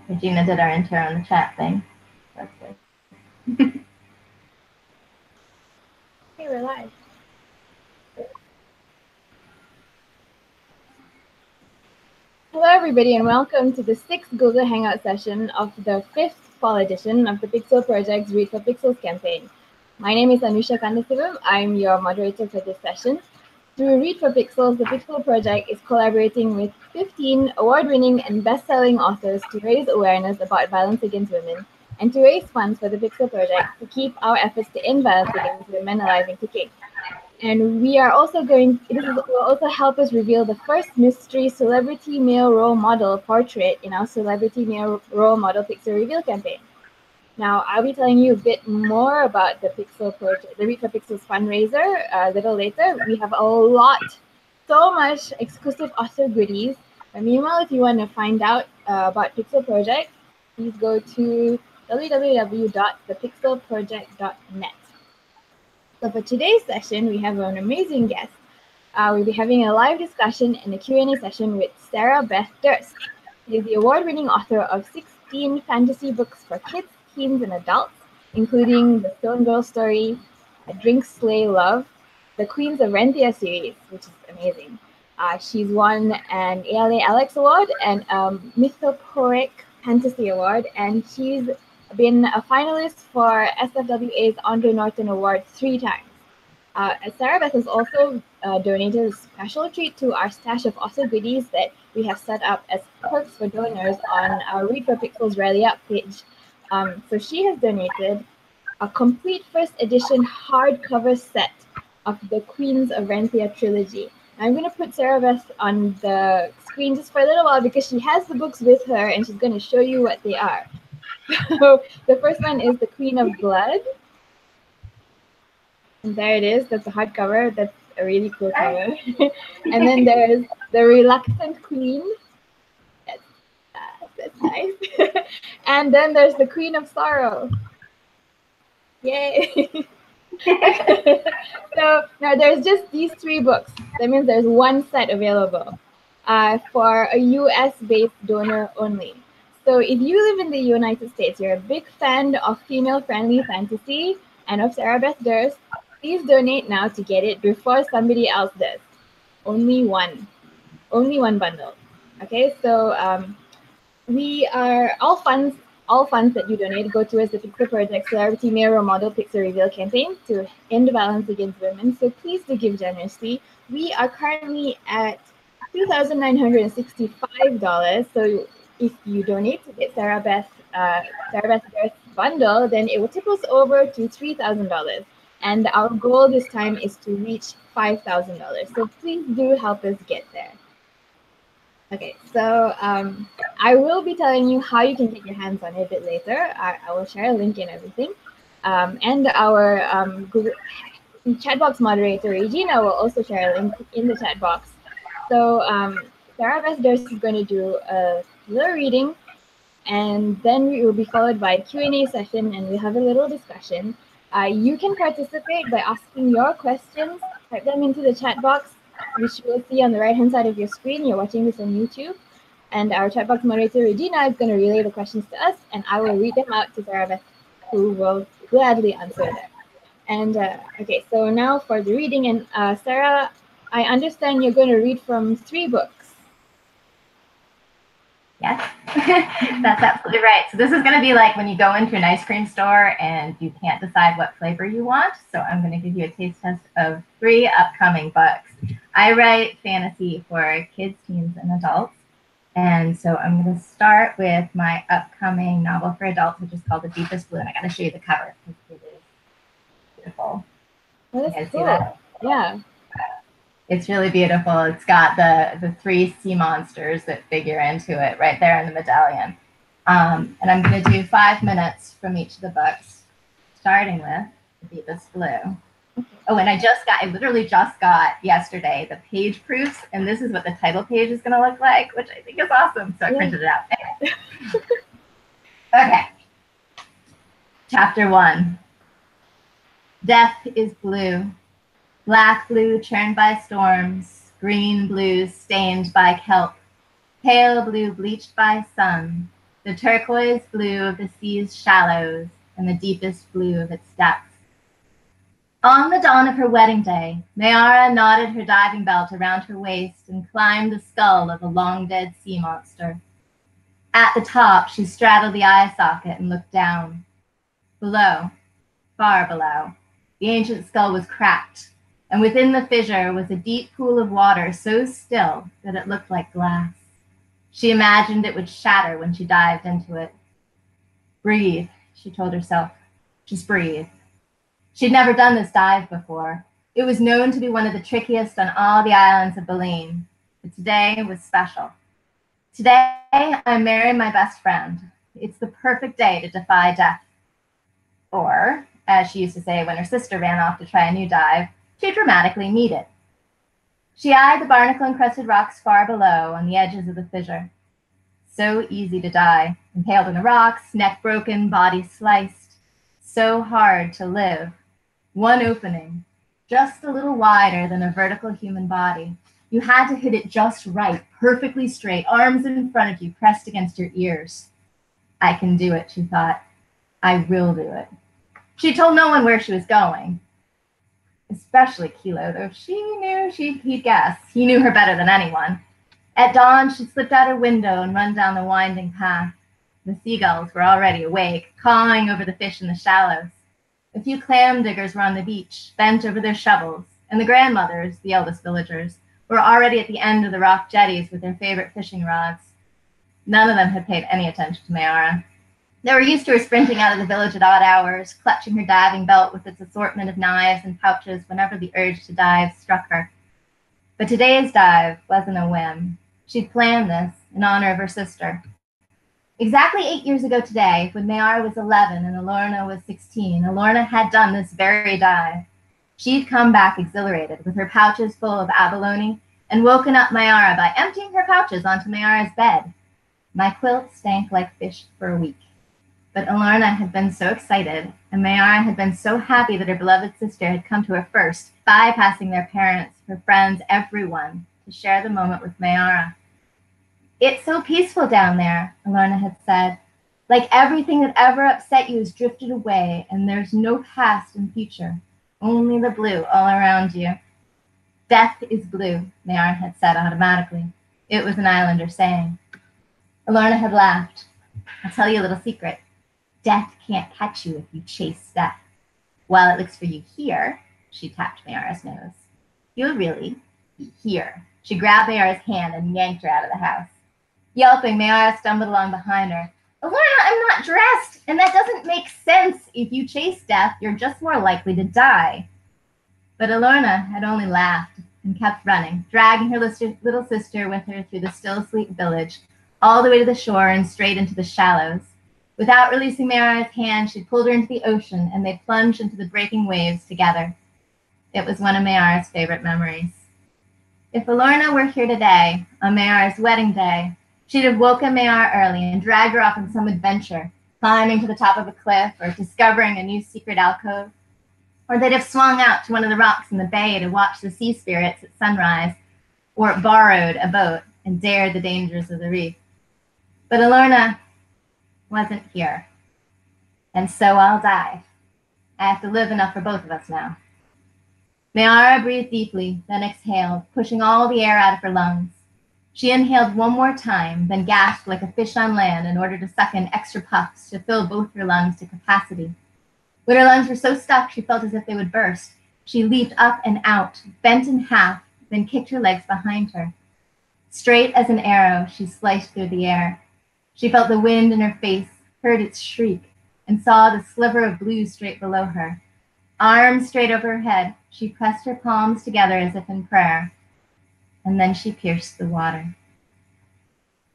Regina did our intro on the chat thing. That's good. Okay, we're live. Hello, everybody, and welcome to the 6th Google Hangout session of the 5th fall edition of the Pixel Project's Read for Pixels campaign. My name is Anusha Kandasivam. I'm your moderator for this session. Through Read for Pixels, the Pixel Project is collaborating with 15 award-winning and best-selling authors to raise awareness about violence against women and to raise funds for the Pixel Project to keep our efforts to end violence against women alive and kicking. And we are also this will also help us reveal the first mystery celebrity male role model portrait in our celebrity male role model pixel reveal campaign. Now, I'll be telling you a bit more about the Pixel Project, the Read for Pixels fundraiser a little later. We have so much exclusive author goodies. But meanwhile, if you want to find out about Pixel Project, please go to www.thepixelproject.net. So for today's session, we have an amazing guest. We'll be having a live discussion and a Q&A session with Sarah Beth Durst. She is the award-winning author of 16 fantasy books for kids, teens, and adults, including the Stone Girl story, Drink, Slay, Love, the Queens of Renthia series, which is amazing. She's won an ALA Alex Award and a Mythopoeic Fantasy Award, and she's been a finalist for SFWA's Andre Norton Award 3 times. Sarah Beth has also donated a special treat to our stash of author goodies that we have set up as perks for donors on our Read for Pixels Rally Up page. So she has donated a complete first edition hardcover set of the Queens of Renthia trilogy. I'm going to put Sarah Beth on the screen just for a little while because she has the books with her and she's going to show you what they are. So the first one is The Queen of Blood. And there it is. That's a hardcover. That's a really cool cover. And then there's The Reluctant Queen. That's nice. And then there's The Queen of Sorrow. Yay! So now there's just these 3 books. That means there's one set available for a US-based donor only. So if you live in the United States, you're a big fan of female-friendly fantasy and of Sarah Beth Durst, please donate now to get it before somebody else does. Only one bundle. Okay, so we are all funds that you donate go towards the Pixel Project Celebrity Male Role Model Pixel Reveal campaign to end violence against women. So please do give generously. We are currently at $2,965. So if you donate to get Sarah Beth Durst bundle, then it will tip us over to $3,000. And our goal this time is to reach $5,000. So please do help us get there. Okay, so I will be telling you how you can get your hands on it a bit later. I will share a link and everything. And our Google chat box moderator, Regina, will also share a link in the chat box. So Sarah Beth Durst is going to do a little reading, and then we will be followed by a Q&A session, and we'll have a little discussion. You can participate by asking your questions, type them into the chat box, which you will see on the right-hand side of your screen. You're watching this on YouTube. And our chat box moderator, Regina, is going to relay the questions to us, and I will read them out to Sarah Beth, who will gladly answer them. And okay, so now for the reading. And Sarah, I understand you're going to read from 3 books. Yes, that's absolutely right. So this is going to be like when you go into an ice cream store and you can't decide what flavor you want. So I'm going to give you a taste test of 3 upcoming books. I write fantasy for kids, teens, and adults. And so I'm going to start with my upcoming novel for adults, which is called The Deepest Blue. And I got to show you the cover because it is beautiful. Oh, that's cool. See that? Yeah. It's really beautiful. It's got the 3 sea monsters that figure into it right there in the medallion. And I'm going to do 5 minutes from each of the books, starting with The Deepest Blue. Oh, and I literally just got yesterday the page proofs, and this is what the title page is going to look like, which I think is awesome. So I printed it out. Okay. Chapter 1. Death is blue. Black blue churned by storms, green blue stained by kelp, pale blue bleached by sun, the turquoise blue of the sea's shallows and the deepest blue of its depths. On the dawn of her wedding day, Mayara knotted her diving belt around her waist and climbed the skull of a long-dead sea monster. At the top, she straddled the eye socket and looked down. Below, far below, the ancient skull was cracked, and within the fissure was a deep pool of water so still that it looked like glass. She imagined it would shatter when she dived into it. Breathe, she told herself. Just breathe. She'd never done this dive before. It was known to be one of the trickiest on all the islands of Baleen, but today was special. Today, I married my best friend. It's the perfect day to defy death. Or, as she used to say when her sister ran off to try a new dive, to dramatically meet it. She eyed the barnacle-encrusted rocks far below on the edges of the fissure. So easy to die, impaled in the rocks, neck broken, body sliced. So hard to live. One opening, just a little wider than a vertical human body. You had to hit it just right, perfectly straight, arms in front of you, pressed against your ears. I can do it, she thought. I will do it. She told no one where she was going, especially Kilo, though she knew he'd guess. He knew her better than anyone. At dawn, she slipped out her window and run down the winding path. The seagulls were already awake, cawing over the fish in the shallows. A few clam diggers were on the beach, bent over their shovels, and the grandmothers, the eldest villagers, were already at the end of the rock jetties with their favorite fishing rods. None of them had paid any attention to Mayara. They were used to her sprinting out of the village at odd hours, clutching her diving belt with its assortment of knives and pouches whenever the urge to dive struck her. But today's dive wasn't a whim. She'd planned this in honor of her sister. Exactly 8 years ago today, when Mayara was 11 and Alorna was 16, Alorna had done this very dive. She'd come back exhilarated with her pouches full of abalone and woken up Mayara by emptying her pouches onto Mayara's bed. My quilt stank like fish for a week. But Alorna had been so excited, and Mayara had been so happy that her beloved sister had come to her first, bypassing their parents, her friends, everyone, to share the moment with Mayara. It's so peaceful down there, Alorna had said. Like everything that ever upset you has drifted away, and there's no past and future, only the blue all around you. Death is blue, Mayara had said automatically. It was an islander saying. Alorna had laughed. I'll tell you a little secret. Death can't catch you if you chase death. While it looks for you here, she tapped Mayara's nose. You'll really be here. She grabbed Mayara's hand and yanked her out of the house. Yelping, Mayara stumbled along behind her. Alorna, I'm not dressed, and that doesn't make sense. If you chase death, you're just more likely to die. But Alorna had only laughed and kept running, dragging her little sister with her through the still-asleep village, all the way to the shore and straight into the shallows. Without releasing Mayara's hand, she pulled her into the ocean, and they plunged into the breaking waves together. It was one of Mayara's favorite memories. If Alorna were here today, on Mayara's wedding day, she'd have woken Mayara early and dragged her off on some adventure, climbing to the top of a cliff or discovering a new secret alcove. Or they'd have swung out to one of the rocks in the bay to watch the sea spirits at sunrise, or borrowed a boat and dared the dangers of the reef. But Alorna wasn't here, and so I'll die. I have to live enough for both of us now. Mayara breathed deeply, then exhaled, pushing all the air out of her lungs. She inhaled one more time, then gasped like a fish on land in order to suck in extra puffs to fill both her lungs to capacity. When her lungs were so stuffed she felt as if they would burst, she leaped up and out, bent in half, then kicked her legs behind her. Straight as an arrow, she sliced through the air. She felt the wind in her face, heard its shriek, and saw the sliver of blue straight below her. Arms straight over her head, she pressed her palms together as if in prayer, and then she pierced the water.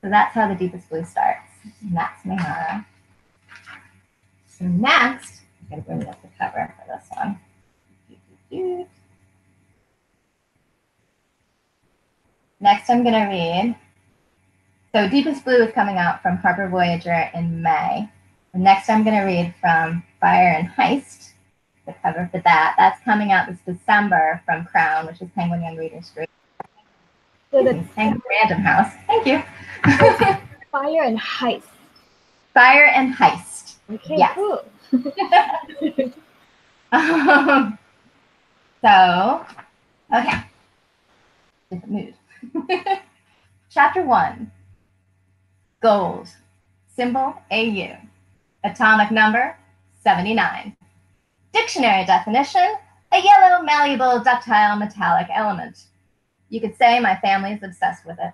So that's how the deepest blue starts, and that's Mayara. So next, I'm going to bring up the cover for this one. Next, I'm going to read. So Deepest Blue is coming out from Harper Voyager in May. And next, I'm going to read from Fire and Heist, the cover for that. That's coming out this December from Crown, which is Penguin Young Readers Group. So that's Random House. Thank you. Fire and Heist. Fire and Heist. Okay, yes. cool. So, okay. Different mood. Chapter 1. Gold. Symbol AU. Atomic number 79. Dictionary definition: a yellow, malleable, ductile, metallic element. You could say my family is obsessed with it.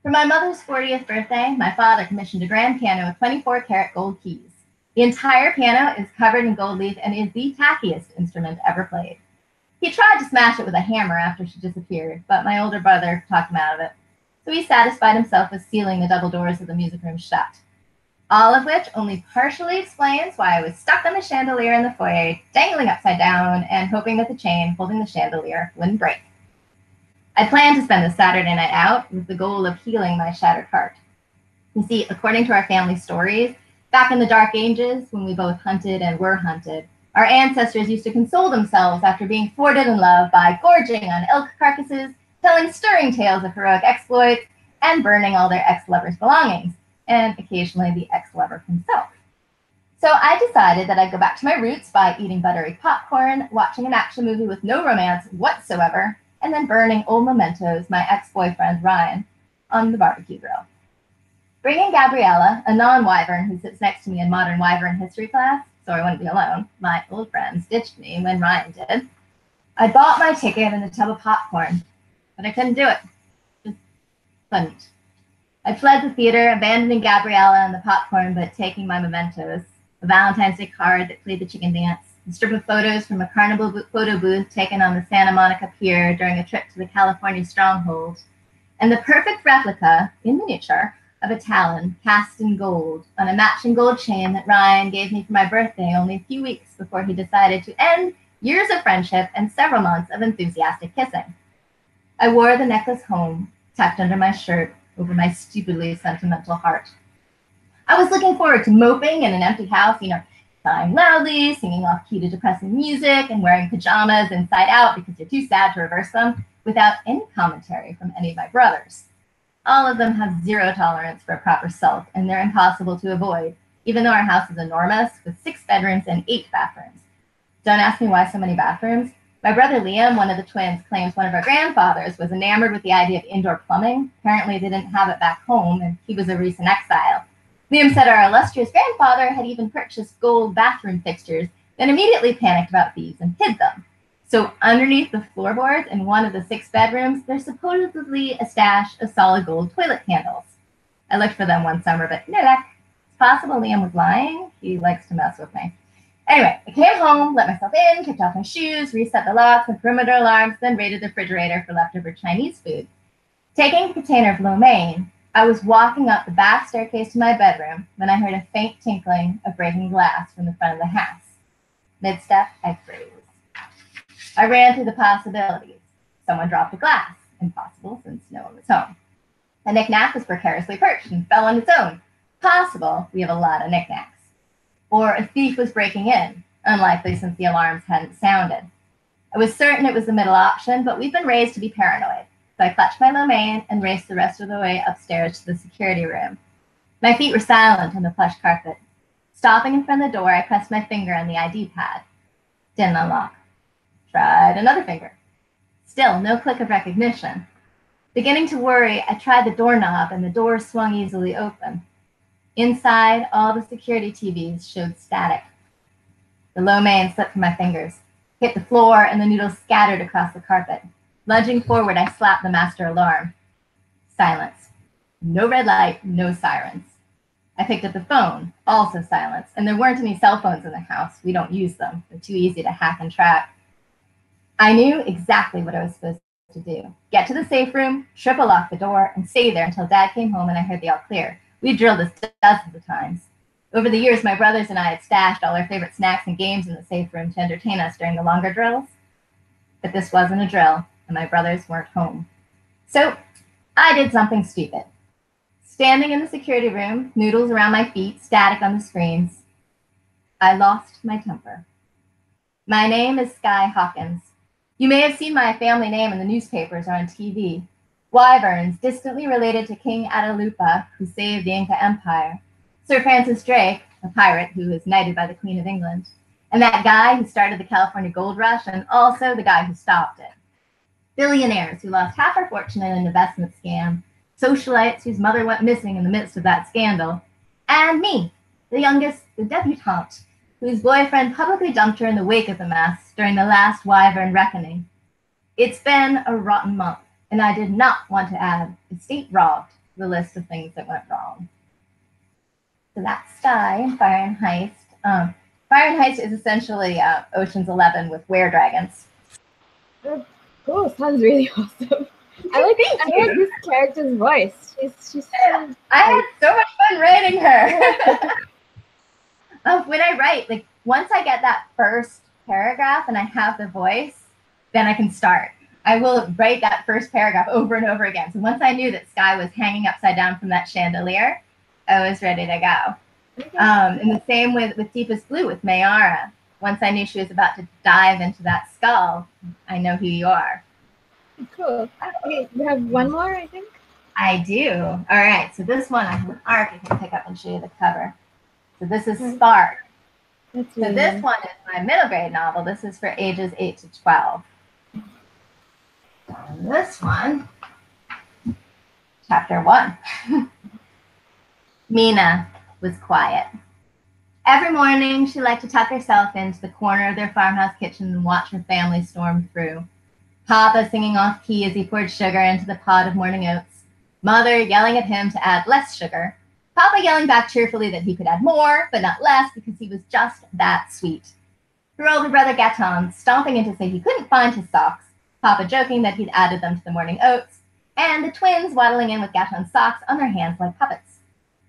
For my mother's 40th birthday, my father commissioned a grand piano with 24-karat gold keys. The entire piano is covered in gold leaf and is the tackiest instrument ever played. He tried to smash it with a hammer after she disappeared, but my older brother talked him out of it. So he satisfied himself with sealing the double doors of the music room shut. All of which only partially explains why I was stuck on the chandelier in the foyer, dangling upside down and hoping that the chain holding the chandelier wouldn't break. I planned to spend the Saturday night out with the goal of healing my shattered heart. You see, according to our family stories, back in the dark ages, when we both hunted and were hunted, our ancestors used to console themselves after being thwarted in love by gorging on elk carcasses, telling stirring tales of heroic exploits, and burning all their ex-lovers' belongings, and occasionally the ex-lover himself. So I decided that I'd go back to my roots by eating buttery popcorn, watching an action movie with no romance whatsoever, and then burning old mementos, my ex-boyfriend Ryan, on the barbecue grill. Bringing Gabriella, a non-wyvern who sits next to me in modern wyvern history class, so I wouldn't be alone. My old friends ditched me when Ryan did. I bought my ticket and a tub of popcorn, but I couldn't do it. Just couldn't. I fled the theater, abandoning Gabriella and the popcorn, but taking my mementos, a Valentine's Day card that played the chicken dance, a strip of photos from a carnival photo booth taken on the Santa Monica Pier during a trip to the California Stronghold, and the perfect replica, in miniature, of a talon cast in gold on a matching gold chain that Ryan gave me for my birthday only a few weeks before he decided to end years of friendship and several months of enthusiastic kissing. I wore the necklace home, tucked under my shirt, over my stupidly sentimental heart. I was looking forward to moping in an empty house, sighing loudly, singing off-key to depressing music, and wearing pajamas inside out because you're too sad to reverse them, without any commentary from any of my brothers. All of them have zero tolerance for a proper sulk, and they're impossible to avoid, even though our house is enormous, with 6 bedrooms and 8 bathrooms. Don't ask me why so many bathrooms. My brother Liam, one of the twins, claims one of our grandfathers was enamored with the idea of indoor plumbing. Apparently they didn't have it back home, and he was a recent exile. Liam said our illustrious grandfather had even purchased gold bathroom fixtures, then immediately panicked about thieves and hid them. So underneath the floorboards in one of the 6 bedrooms, there's supposedly a stash of solid gold toilet candles. I looked for them one summer, but no luck. It's possible Liam was lying. He likes to mess with me. Anyway, I came home, let myself in, kicked off my shoes, reset the locks and perimeter alarms, then raided the refrigerator for leftover Chinese food. Taking a container of lo mein, I was walking up the back staircase to my bedroom when I heard a faint tinkling of breaking glass from the front of the house. Mid-step, I froze. I ran through the possibilities. Someone dropped a glass. Impossible, since no one was home. A knick-knack was precariously perched and fell on its own. Possible, we have a lot of knick-knacks. Or a thief was breaking in. Unlikely, since the alarms hadn't sounded. I was certain it was the middle option, but we've been raised to be paranoid. So I clutched my lo mein and raced the rest of the way upstairs to the security room. My feet were silent on the plush carpet. Stopping in front of the door, I pressed my finger on the ID pad. Didn't unlock. Tried another finger. Still, no click of recognition. Beginning to worry, I tried the doorknob and the door swung easily open. Inside, all the security TVs showed static. The lo mein slipped from my fingers, hit the floor, and the noodles scattered across the carpet. Lunging forward, I slapped the master alarm. Silence. No red light, no sirens. I picked up the phone, also silence, and there weren't any cell phones in the house. We don't use them. They're too easy to hack and track. I knew exactly what I was supposed to do. Get to the safe room, triple lock the door, and stay there until Dad came home and I heard the all clear. We drilled this dozens of times. Over the years, my brothers and I had stashed all our favorite snacks and games in the safe room to entertain us during the longer drills. But this wasn't a drill, and my brothers weren't home. So I did something stupid. Standing in the security room, noodles around my feet, static on the screens, I lost my temper. My name is Sky Hawkins. You may have seen my family name in the newspapers or on TV. Wyverns, distantly related to King Atalupa, who saved the Inca Empire. Sir Francis Drake, a pirate who was knighted by the Queen of England, and that guy who started the California gold rush and also the guy who stopped it. Billionaires who lost half their fortune in an investment scam, socialites whose mother went missing in the midst of that scandal, and me, the youngest, the debutante, whose boyfriend publicly dumped her in the wake of the mess during the last Wyvern reckoning. It's been a rotten month, and I did not want to add estate robbed to the list of things that went wrong. So that's Sky and Fire and Heist. Fire and Heist is essentially Ocean's 11 with were-dragons. Oh, cool, sounds really awesome. I like this character's voice. She's I had so much fun writing her. When I write, like once I get that first paragraph and I have the voice, then I can start. I will write that first paragraph over and over again. So once I knew that Sky was hanging upside down from that chandelier, I was ready to go. Okay. And the same with Deepest Blue with Mayara. Once I knew she was about to dive into that skull, I know who you are. Cool. Okay, you have one more, I think? I do. All right. So this one, I have an arc I can pick up and show you the cover. So this is Spark. That's So this one is my middle grade novel. This is for ages 8 to 12. And this one, chapter 1. Mina was quiet. Every morning, she liked to tuck herself into the corner of their farmhouse kitchen and watch her family storm through. Papa singing off key as he poured sugar into the pot of morning oats. Mother yelling at him to add less sugar. Papa yelling back cheerfully that he could add more, but not less, because he was just that sweet. Her older brother Gaton stomping in to say he couldn't find his socks. Papa joking that he'd added them to the morning oats. And the twins waddling in with Gaton's socks on their hands like puppets.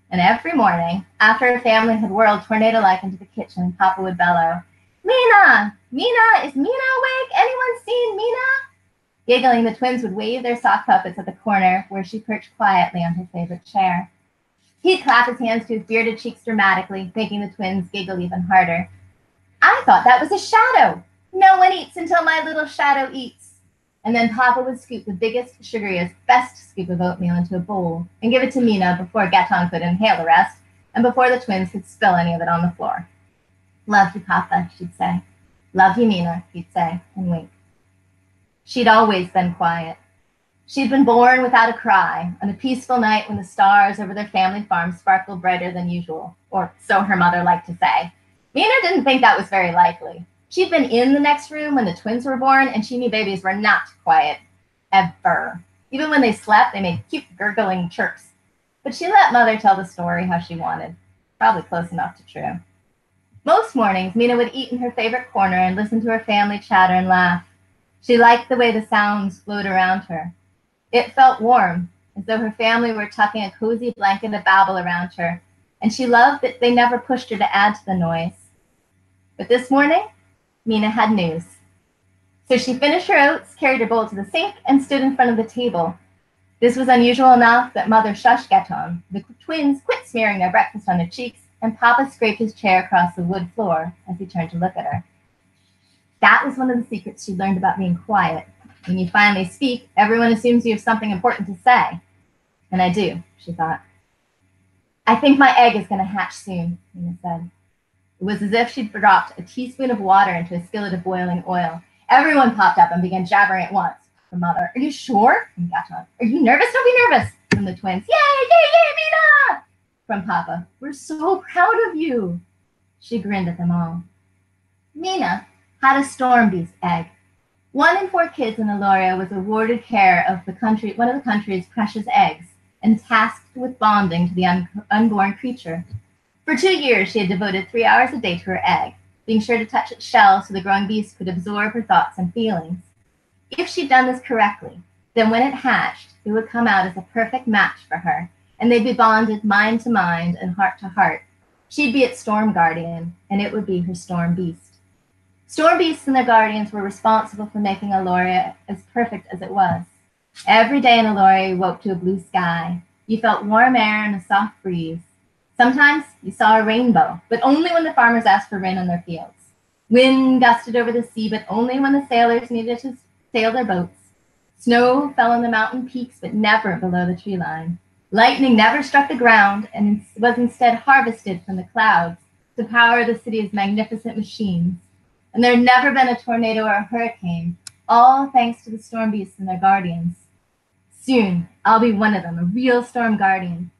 And every morning, after her family had whirled tornado-like into the kitchen, Papa would bellow, "Mina! Mina! Is Mina awake? Anyone seen Mina?" Giggling, the twins would wave their sock puppets at the corner where she perched quietly on her favorite chair. He'd clap his hands to his bearded cheeks dramatically, making the twins giggle even harder. "I thought that was a shadow. No one eats until my little shadow eats." And then Papa would scoop the biggest, sugariest, best scoop of oatmeal into a bowl and give it to Mina before Gaton could inhale the rest and before the twins could spill any of it on the floor. "Love you, Papa," she'd say. "Love you, Mina," he'd say, and wink. She'd always been quiet. She'd been born without a cry on a peaceful night when the stars over their family farm sparkled brighter than usual, or so her mother liked to say. Mina didn't think that was very likely. She'd been in the next room when the twins were born, and she knew babies were not quiet, ever. Even when they slept, they made cute gurgling chirps. But she let Mother tell the story how she wanted, probably close enough to true. Most mornings, Mina would eat in her favorite corner and listen to her family chatter and laugh. She liked the way the sounds flowed around her. It felt warm, as though her family were tucking a cozy blanket of babble around her, and she loved that they never pushed her to add to the noise. But this morning, Mina had news. So she finished her oats, carried her bowl to the sink, and stood in front of the table. This was unusual enough that Mother shushed Gaton. The twins quit smearing their breakfast on their cheeks, and Papa scraped his chair across the wood floor as he turned to look at her. That was one of the secrets she learned about being quiet. When you finally speak, everyone assumes you have something important to say. And I do, she thought. "I think my egg is going to hatch soon," Mina said. It was as if she'd dropped a teaspoon of water into a skillet of boiling oil. Everyone popped up and began jabbering at once. From Mother, "Are you sure?" From Gaton, "Are you nervous? Don't be nervous." From the twins, "Yay, yay, yay, Mina!" From Papa, "We're so proud of you." She grinned at them all. Mina had a storm beast egg. 1 in 4 kids in Aloria was awarded care of one of the country's precious eggs and tasked with bonding to the unborn creature. For 2 years, she had devoted 3 hours a day to her egg, being sure to touch its shell so the growing beast could absorb her thoughts and feelings. If she'd done this correctly, then when it hatched, it would come out as a perfect match for her, and they'd be bonded mind to mind and heart to heart. She'd be its storm guardian, and it would be her storm beast. Storm beasts and their guardians were responsible for making Aloria as perfect as it was. Every day in Aloria, you woke to a blue sky. You felt warm air and a soft breeze. Sometimes you saw a rainbow, but only when the farmers asked for rain on their fields. Wind gusted over the sea, but only when the sailors needed to sail their boats. Snow fell on the mountain peaks, but never below the tree line. Lightning never struck the ground and was instead harvested from the clouds to power the city's magnificent machines. And there had never been a tornado or a hurricane, all thanks to the storm beasts and their guardians. Soon, I'll be one of them, a real storm guardian.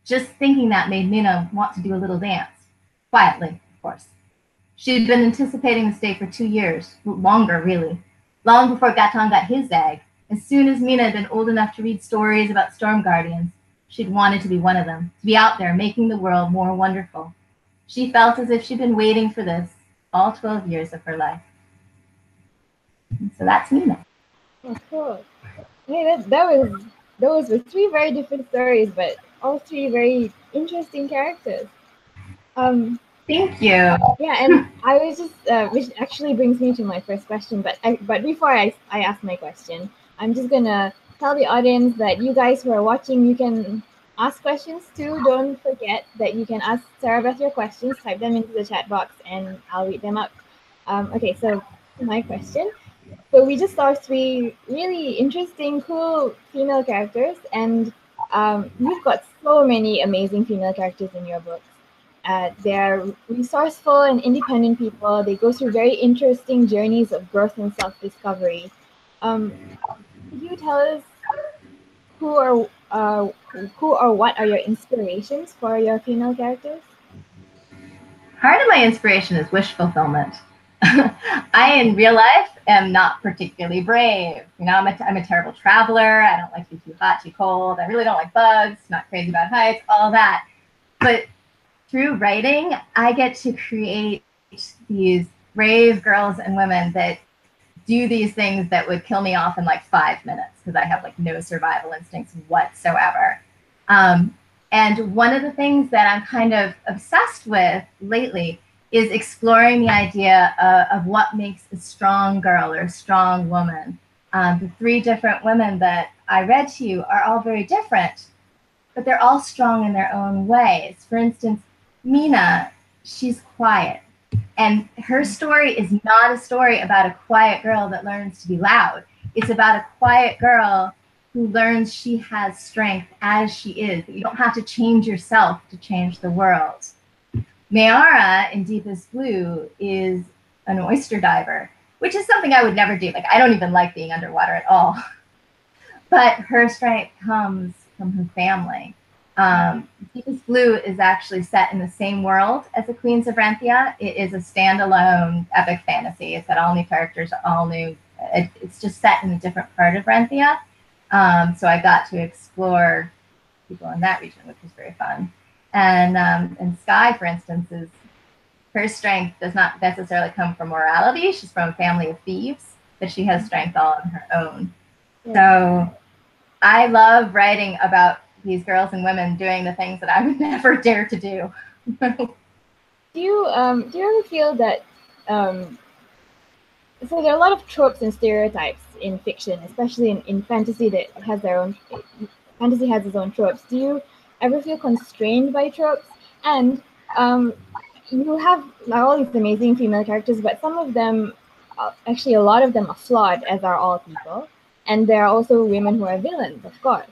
Just thinking that made Mina want to do a little dance. Quietly, of course. She'd been anticipating this day for 2 years, longer really. Long before Gaton got his egg, as soon as Mina had been old enough to read stories about storm guardians, she'd wanted to be one of them, to be out there making the world more wonderful. She felt as if she'd been waiting for this all 12 years of her life. And so that's Mina. Oh, cool. Hey, those were three very different stories, but all three very interesting characters. Thank you. Yeah, and I was just, which actually brings me to my first question. But before I ask my question, I'm just gonna tell the audience that you guys who are watching, you can ask questions too. Don't forget that you can ask Sarah Beth your questions. Type them into the chat box, and I'll read them up. Okay, so my question. So we just saw three really interesting, cool female characters, and you've got so many amazing female characters in your books. They're resourceful and independent people. They go through very interesting journeys of growth and self-discovery. Could you tell us who or what are your inspirations for your female characters? Part of my inspiration is wish fulfillment. I, in real life, am not particularly brave. You know, I'm a terrible traveler. I don't like to be too hot, too cold. I really don't like bugs, not crazy about heights, all that. But through writing, I get to create these brave girls and women that do these things that would kill me off in like 5 minutes because I have like no survival instincts whatsoever. And one of the things that I'm kind of obsessed with lately is exploring the idea of what makes a strong girl or a strong woman. The three different women that I read to you are all very different, but they're all strong in their own ways. For instance, Mina, she's quiet. And her story is not a story about a quiet girl that learns to be loud. It's about a quiet girl who learns she has strength as she is. That you don't have to change yourself to change the world. Mayara in Deepest Blue is an oyster diver, which is something I would never do. Like, I don't even like being underwater at all. But her strength comes from her family. Deepest Blue is actually set in the same world as the Queens of Renthia. It is a standalone epic fantasy. It's got all new characters, all new. It's just set in a different part of Renthia. So I got to explore people in that region, which was very fun. And Sky, for instance, her strength does not necessarily come from morality. She's from a family of thieves, but she has strength all on her own. Yeah. So I love writing about these girls and women doing the things that I would never dare to do. Do you ever feel that so there are a lot of tropes and stereotypes in fiction, especially in fantasy that has their own fantasy has its own tropes. Do you ever feel constrained by tropes? And you have all these amazing female characters, but some of them, actually a lot of them are flawed, as are all people. And there are also women who are villains, of course.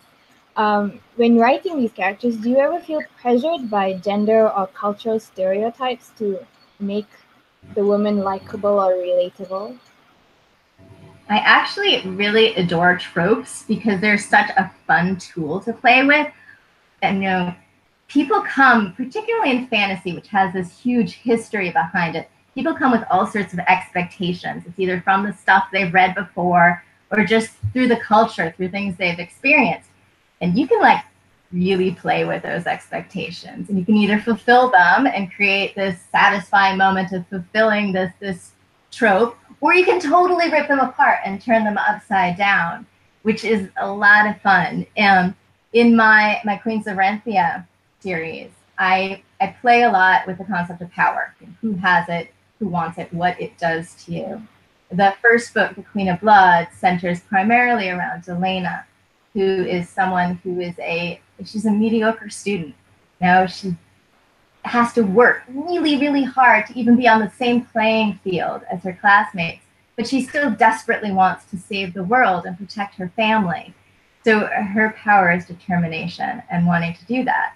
When writing these characters, do you ever feel pressured by gender or cultural stereotypes to make the woman likable or relatable? I actually really adore tropes because they're such a fun tool to play with. And, you know, people come, particularly in fantasy, which has this huge history behind it, people come with all sorts of expectations. It's either from the stuff they've read before or just through the culture, through things they've experienced. And you can like really play with those expectations. And you can either fulfill them and create this satisfying moment of fulfilling this trope, or you can totally rip them apart and turn them upside down, which is a lot of fun. In my Queens of Renthia series, I play a lot with the concept of power. Who has it, who wants it, what it does to you. The first book, The Queen of Blood, centers primarily around Delena, who is someone who is she's a mediocre student. You know, she has to work really, really hard to even be on the same playing field as her classmates, but she still desperately wants to save the world and protect her family. So her power is determination and wanting to do that.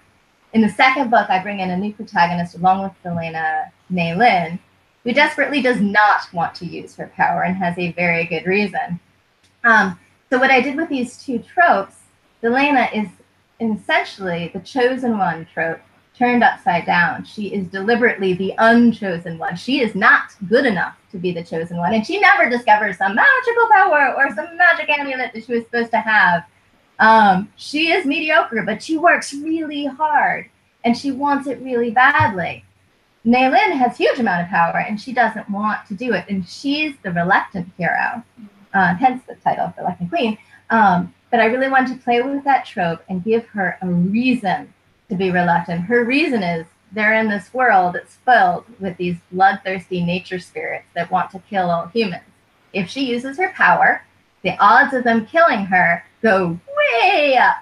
In the second book, I bring in a new protagonist along with Delana Naylin, who desperately does not want to use her power and has a very good reason. So what I did with these two tropes, Delana is essentially the chosen one trope turned upside down. She is deliberately the unchosen one. She is not good enough to be the chosen one, and she never discovers some magical power or some magic amulet that she was supposed to have. She is mediocre, but she works really hard, and she wants it really badly. Naylin has a huge amount of power, and she doesn't want to do it, and she's the reluctant hero, hence the title, Reluctant Queen. But I really wanted to play with that trope and give her a reason to be reluctant. Her reason is they're in this world that's filled with these bloodthirsty nature spirits that want to kill all humans. If she uses her power, the odds of them killing her go way up.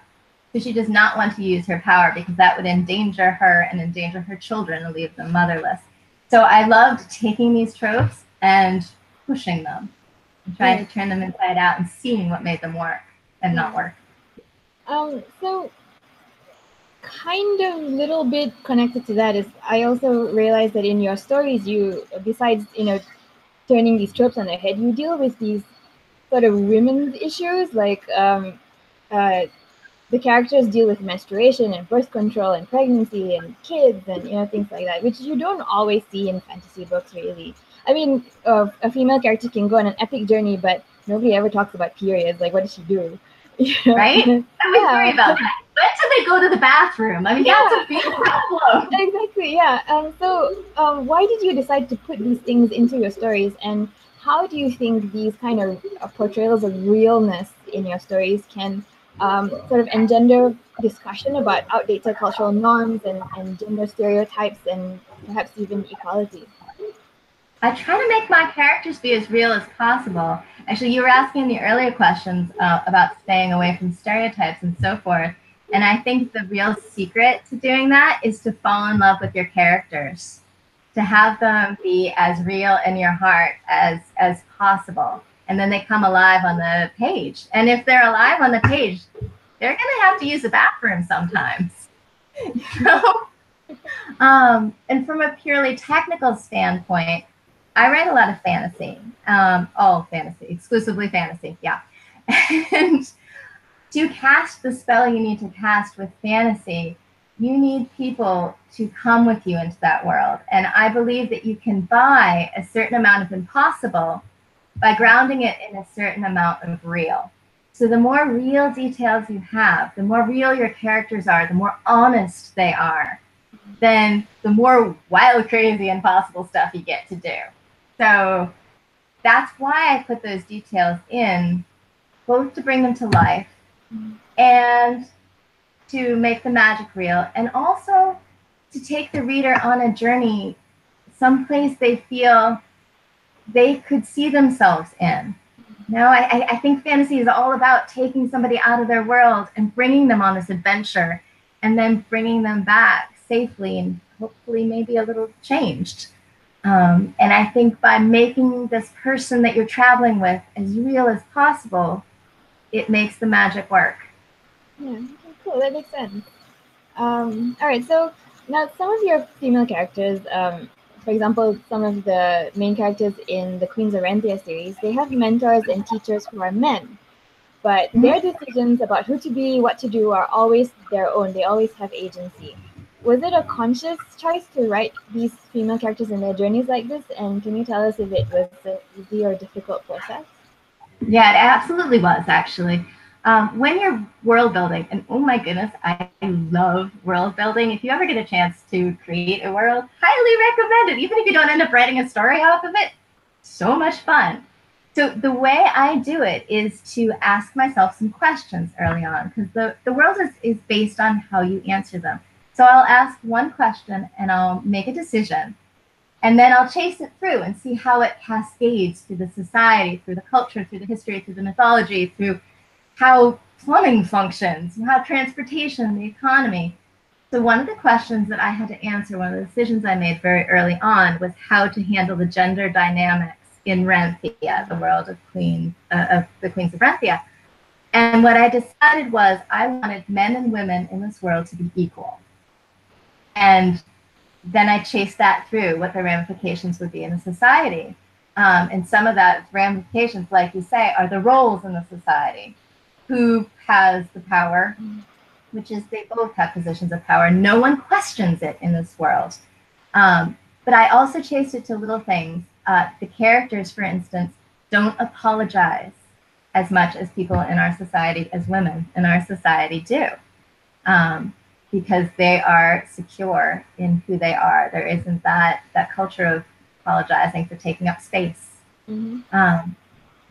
So she does not want to use her power because that would endanger her and endanger her children and leave them motherless. So I loved taking these tropes and pushing them and trying to turn them inside out and seeing what made them work and not work. So kind of little bit connected to that is I also realized that in your stories, you, besides, turning these tropes on their head, you deal with these sort of women's issues, like the characters deal with menstruation and birth control and pregnancy and kids and things like that, which you don't always see in fantasy books, really. I mean, a female character can go on an epic journey, but nobody ever talks about periods. Like, what does she do? Right? I was worried about that. When do they go to the bathroom? I mean, that's a big problem. Exactly, yeah. So why did you decide to put these things into your stories, and how do you think these kind of portrayals of realness in your stories can sort of engender discussion about outdated cultural norms and gender stereotypes and perhaps even equality? I try to make my characters be as real as possible. Actually, you were asking in the earlier questions about staying away from stereotypes and so forth. And I think the real secret to doing that is to fall in love with your characters, to have them be as real in your heart as possible. And then they come alive on the page. And if they're alive on the page, they're going to have to use the bathroom sometimes. And from a purely technical standpoint, I write a lot of fantasy, all fantasy, exclusively fantasy, yeah. And to cast the spell you need to cast with fantasy, you need people to come with you into that world. And I believe that you can buy a certain amount of impossible by grounding it in a certain amount of real. So the more real details you have, the more real your characters are, the more honest they are, then the more wild, crazy, impossible stuff you get to do. So that's why I put those details in, both to bring them to life and to make the magic real, and also to take the reader on a journey someplace they feel they could see themselves in. I think fantasy is all about taking somebody out of their world and bringing them on this adventure and then bringing them back safely and hopefully maybe a little changed. And I think by making this person that you're traveling with as real as possible, it makes the magic work. Yeah, cool. That makes sense. All right, so now some of your female characters, for example, some of the main characters in the Queens of Renthia series, they have mentors and teachers who are men. But their decisions about who to be, what to do, are always their own. They always have agency. Was it a conscious choice to write these female characters in their journeys like this? And can you tell us if it was an easy or difficult process? Yeah, it absolutely was, actually. When you're world building, and oh my goodness, I love world building. If you ever get a chance to create a world, highly recommend it. Even if you don't end up writing a story off of it, so much fun. So the way I do it is to ask myself some questions early on, because the world is based on how you answer them. So I'll ask one question and I'll make a decision. And then I'll chase it through and see how it cascades through the society, through the culture, through the history, through the mythology, through how plumbing functions, how transportation, the economy. So one of the questions that I had to answer, one of the decisions I made very early on, was how to handle the gender dynamics in Renthia, the world of the Queens of Renthia. And what I decided was I wanted men and women in this world to be equal. And then I chased that through what the ramifications would be in a society. And some of that ramifications, like you say, are the roles in the society. Who has the power? Which is they both have positions of power. No one questions it in this world. But I also chased it to little things. The characters, for instance, don't apologize as much as people in our society, as women in our society do. Because they are secure in who they are. There isn't that culture of apologizing for taking up space.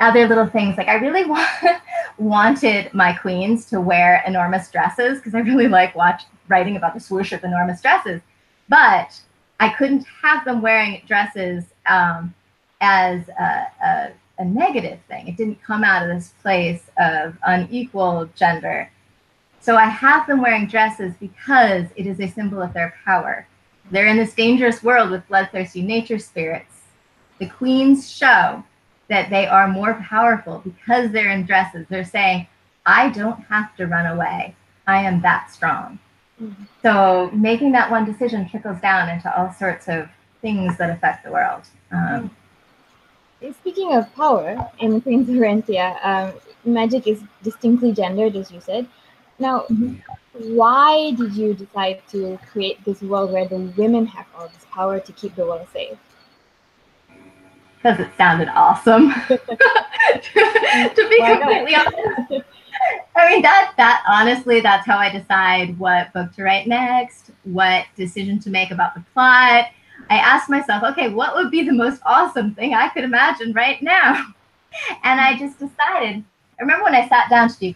Other little things, like I really wanted my queens to wear enormous dresses because I really like writing about the swoosh of enormous dresses. But I couldn't have them wearing dresses as a negative thing. It didn't come out of this place of unequal gender. So I have them wearing dresses because it is a symbol of their power. They're in this dangerous world with bloodthirsty nature spirits. The queens show that they are more powerful because they're in dresses. They're saying, I don't have to run away. I am that strong. So making that one decision trickles down into all sorts of things that affect the world. Speaking of power, in Queens of Renthia, magic is distinctly gendered, as you said. Now, why did you decide to create this world where the women have all this power to keep the world safe? Because it sounded awesome. To be completely honest. I mean, that honestly, that's how I decide what book to write next, what decision to make about the plot. I asked myself, okay, what would be the most awesome thing I could imagine right now? And I just decided, I remember when I sat down to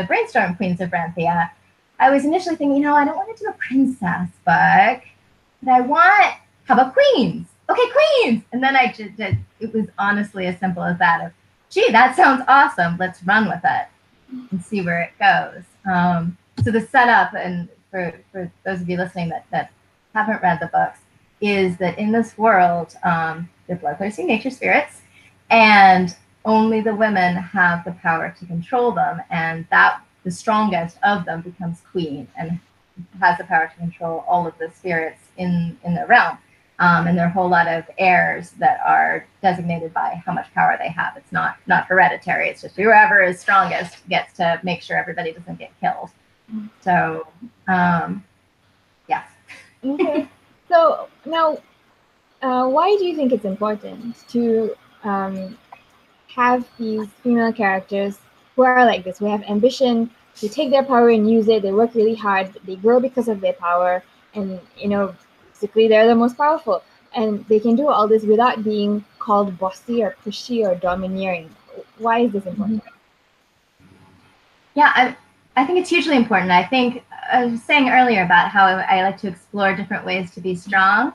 brainstorm Queens of Renthia, I was initially thinking, I don't want to do a princess book, but how about queens? Okay, queens! And then I just did, it was honestly as simple as that of, gee, that sounds awesome, let's run with it and see where it goes. So the setup, and for those of you listening that haven't read the books, is that in this world, they're bloodthirsty nature spirits, and only the women have the power to control them, and that the strongest of them becomes queen and has the power to control all of the spirits in their realm. And there are a whole lot of heirs that are designated by how much power they have. It's not hereditary. It's just whoever is strongest gets to make sure everybody doesn't get killed. So, yeah. Okay. So now, why do you think it's important to have these female characters who are like this, who have ambition, who take their power and use it, they work really hard, they grow because of their power, and basically they're the most powerful, and they can do all this without being called bossy or pushy or domineering? Why is this important? Yeah, I think it's hugely important. I think I was saying earlier about how I like to explore different ways to be strong.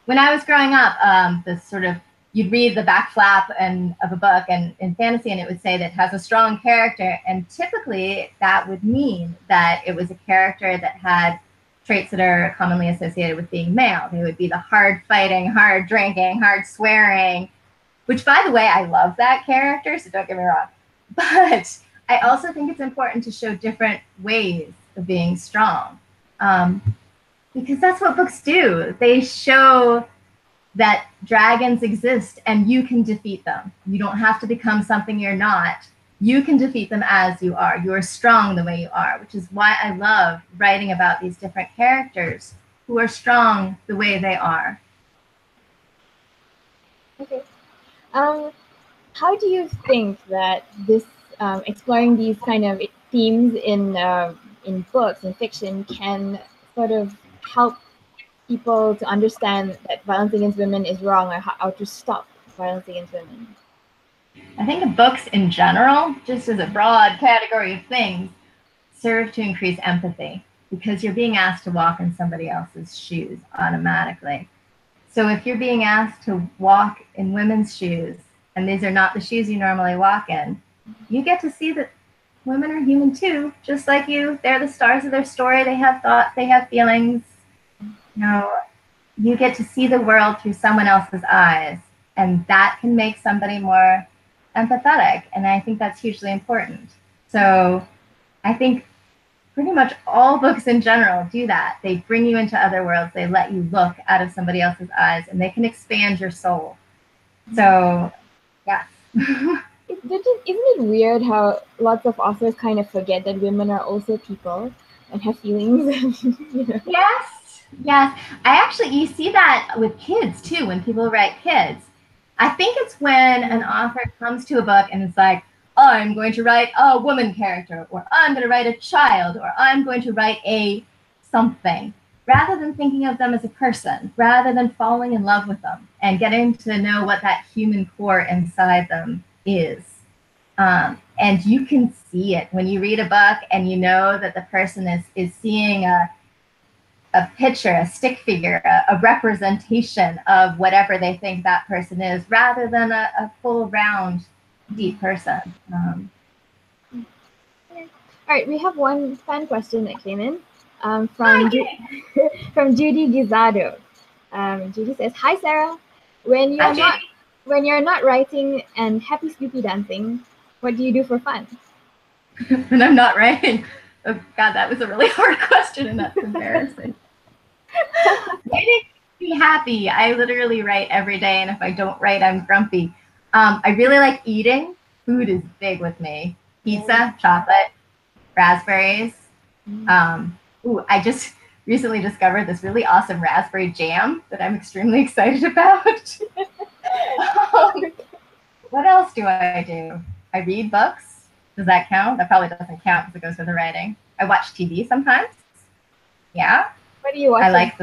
When I was growing up, this sort of, you'd read the back flap of a book and in fantasy, and it would say that it has a strong character. And typically that would mean that it was a character that had traits that are commonly associated with being male. They would be the hard fighting, hard drinking, hard swearing, which, by the way, I love that character, so don't get me wrong. But I also think it's important to show different ways of being strong, because that's what books do. They show that dragons exist and you can defeat them. You don't have to become something you're not. You can defeat them as you are. You are strong the way you are, which is why I love writing about these different characters who are strong the way they are. Okay. How do you think that this exploring these kind of themes in books and fiction can sort of help people to understand that violence against women is wrong, or how to stop violence against women? I think books in general, just as a broad category of things, serve to increase empathy, because you're being asked to walk in somebody else's shoes automatically. So if you're being asked to walk in women's shoes, and these are not the shoes you normally walk in, you get to see that women are human too, just like you. They're the stars of their story. They have thoughts, they have feelings. You get to see the world through someone else's eyes, and that can make somebody more empathetic, and I think that's hugely important. So I think pretty much all books in general do that. They bring you into other worlds. They let you look out of somebody else's eyes, and they can expand your soul. So, yes. Isn't it weird how lots of authors kind of forget that women are also people and have feelings? Yes, yes. You see that with kids too, when people write kids. I think it's when an author comes to a book and it's like, oh, I'm going to write a woman character, or I'm going to write a child, or I'm going to write a something, rather than thinking of them as a person, rather than falling in love with them and getting to know what that human core inside them is. And you can see it when you read a book and you know that the person is seeing a picture, a stick figure, a representation of whatever they think that person is, rather than a full, round, deep person. All right, we have one fan question that came in from Judy Guisado. Judy says, "Hi Sarah, when you're not writing and happy Snoopy dancing, what do you do for fun?" When I'm not writing, oh God, that was a really hard question, and that's embarrassing. Writing to be happy. I literally write every day, and if I don't write, I'm grumpy. I really like eating. Food is big with me. Pizza, chocolate, raspberries. I just recently discovered this really awesome raspberry jam that I'm extremely excited about. What else do I do? I read books. Does that count? That probably doesn't count because it goes with the writing. I watch TV sometimes. Yeah. What do you watch? I like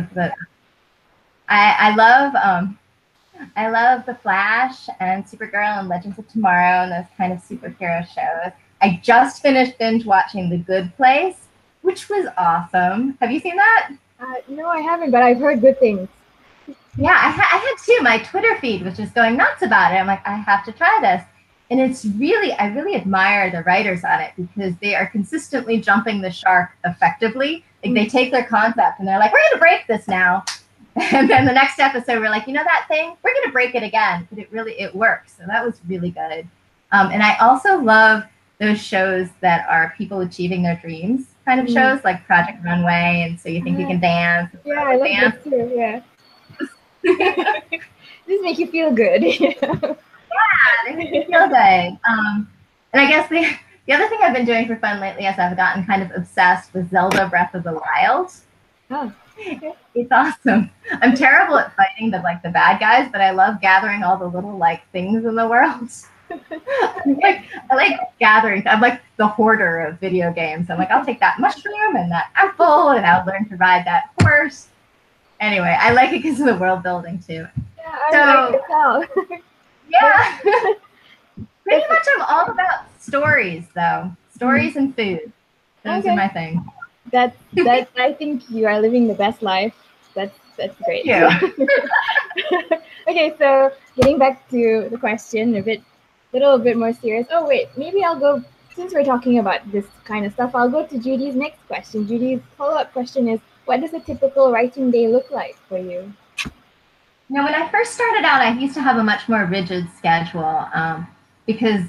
I love The Flash and Supergirl and Legends of Tomorrow and those kind of superhero shows. I just finished binge watching The Good Place, which was awesome. Have you seen that? No, I haven't, but I've heard good things. Yeah, I had too. My Twitter feed was just going nuts about it. I'm like, I have to try this. And I really admire the writers on it because they are consistently jumping the shark effectively. Like they take their concept and they're like, we're going to break this now. And then the next episode, we're like, you know that thing? We're going to break it again. But it works. So that was really good. And I also love those shows that are people achieving their dreams kind of shows, like Project Runway. And So You Think You Can Dance. Yeah, I like that too. Yeah. This make you feel good. Yeah, they make me feel good. And I guess the other thing I've been doing for fun lately is I've gotten kind of obsessed with Zelda Breath of the Wild. Oh, okay. It's awesome. I'm terrible at fighting the bad guys, but I love gathering all the little things in the world. I like gathering. I'm like the hoarder of video games. I'm like, I'll take that mushroom and that apple, and I'll learn to ride that horse. Anyway, I like it because of the world building too. Yeah, yeah. Pretty much I'm all about stories though. Stories and food. Those are my things. That I think you are living the best life. That's great. Yeah. Okay, so getting back to the question, little bit more serious. Oh wait, maybe I'll go, since we're talking about this kind of stuff, I'll go to Judy's next question. Judy's follow-up question is, what does a typical writing day look like for you? Now, when I first started out, I used to have a much more rigid schedule because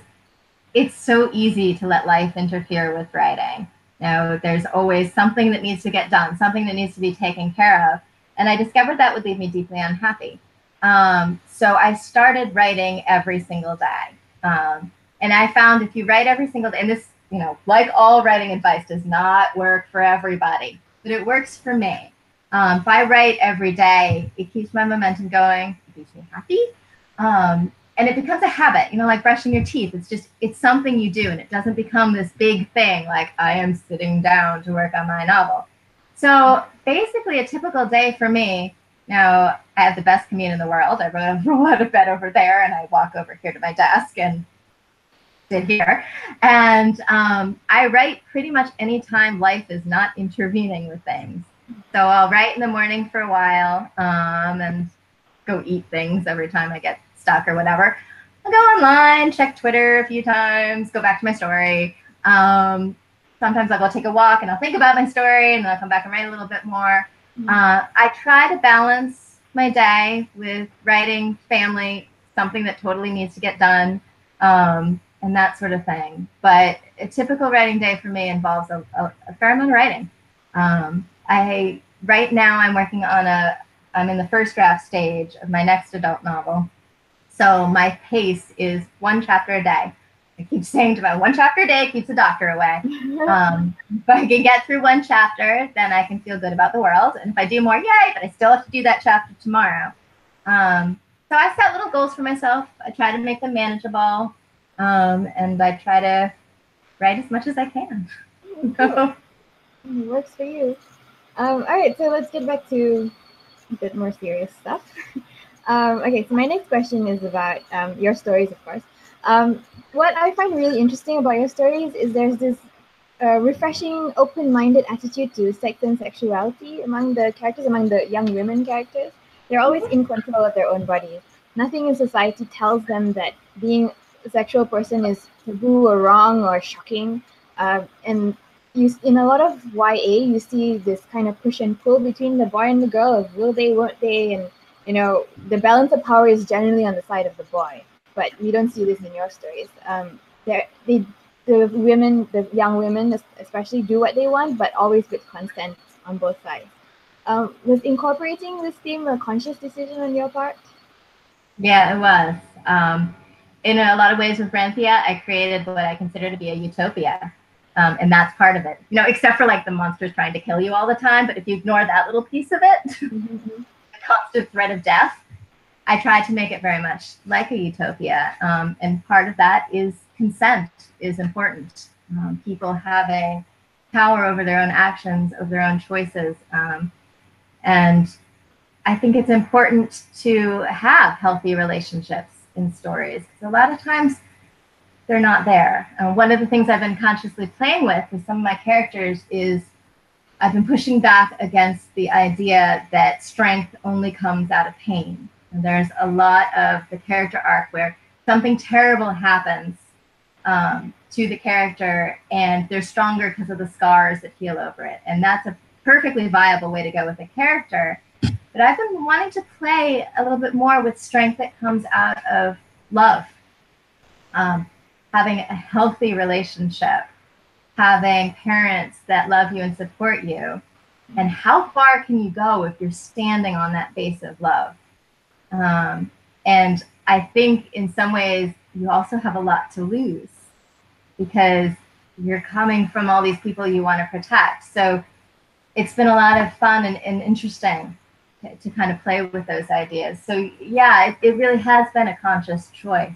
it's so easy to let life interfere with writing. There's always something that needs to get done, something that needs to be taken care of. And I discovered that would leave me deeply unhappy. So I started writing every single day. And I found if you write every single day, and this, like all writing advice, does not work for everybody, but it works for me. If I write every day, it keeps my momentum going, it keeps me happy. And it becomes a habit, like brushing your teeth. It's something you do, and it doesn't become this big thing like I am sitting down to work on my novel. So basically a typical day for me, now I have the best commute in the world. I roll out of bed over there and I walk over here to my desk and sit here. And I write pretty much anytime life is not intervening with things. So I'll write in the morning for a while and go eat things every time I get stuck or whatever. I'll go online, check Twitter a few times, go back to my story. Sometimes I'll go take a walk and I'll think about my story and then I'll come back and write a little bit more. I try to balance my day with writing, family, something that totally needs to get done. And and that sort of thing. But a typical writing day for me involves a fair amount of writing. Right now I'm working on I'm in the first draft stage of my next adult novel. So my pace is one chapter a day. I keep saying to my one chapter a day keeps the doctor away. If I can get through one chapter, then I can feel good about the world. And if I do more, yay, but I still have to do that chapter tomorrow. So I set little goals for myself. I try to make them manageable. And I try to write as much as I can. It works for you. All right, so let's get back to a bit more serious stuff. Okay, so my next question is about your stories, of course. What I find really interesting about your stories is there's this refreshing, open-minded attitude to sex and sexuality among the characters, among the young women characters. They're always in control of their own bodies. Nothing in society tells them that being a sexual person is taboo or wrong or shocking. And in a lot of YA, you see this kind of push and pull between the boy and the girl of will they, won't they, and the balance of power is generally on the side of the boy. But we don't see this in your stories. The young women especially do what they want, but always with consent on both sides. Was incorporating this theme a conscious decision on your part? Yeah, it was. In a lot of ways with Renthia, I created what I consider to be a utopia. And that's part of it, except for like the monsters trying to kill you all the time. But if you ignore that little piece of it, the constant threat of death, I try to make it very much like a utopia. And part of that is consent is important. People having power over their own actions, over their own choices. And I think it's important to have healthy relationships in stories. Because a lot of times they're not there. One of the things I've been consciously playing with some of my characters is I've been pushing back against the idea that strength only comes out of pain. And there's a lot of the character arc where something terrible happens to the character and they're stronger because of the scars that heal over it. And that's a perfectly viable way to go with a character. But I've been wanting to play a little bit more with strength that comes out of love. Having a healthy relationship, having parents that love you and support you, and how far can you go if you're standing on that base of love? And I think in some ways you also have a lot to lose because you're coming from all these people you want to protect. So it's been a lot of fun and interesting to kind of play with those ideas. So yeah, it really has been a conscious choice.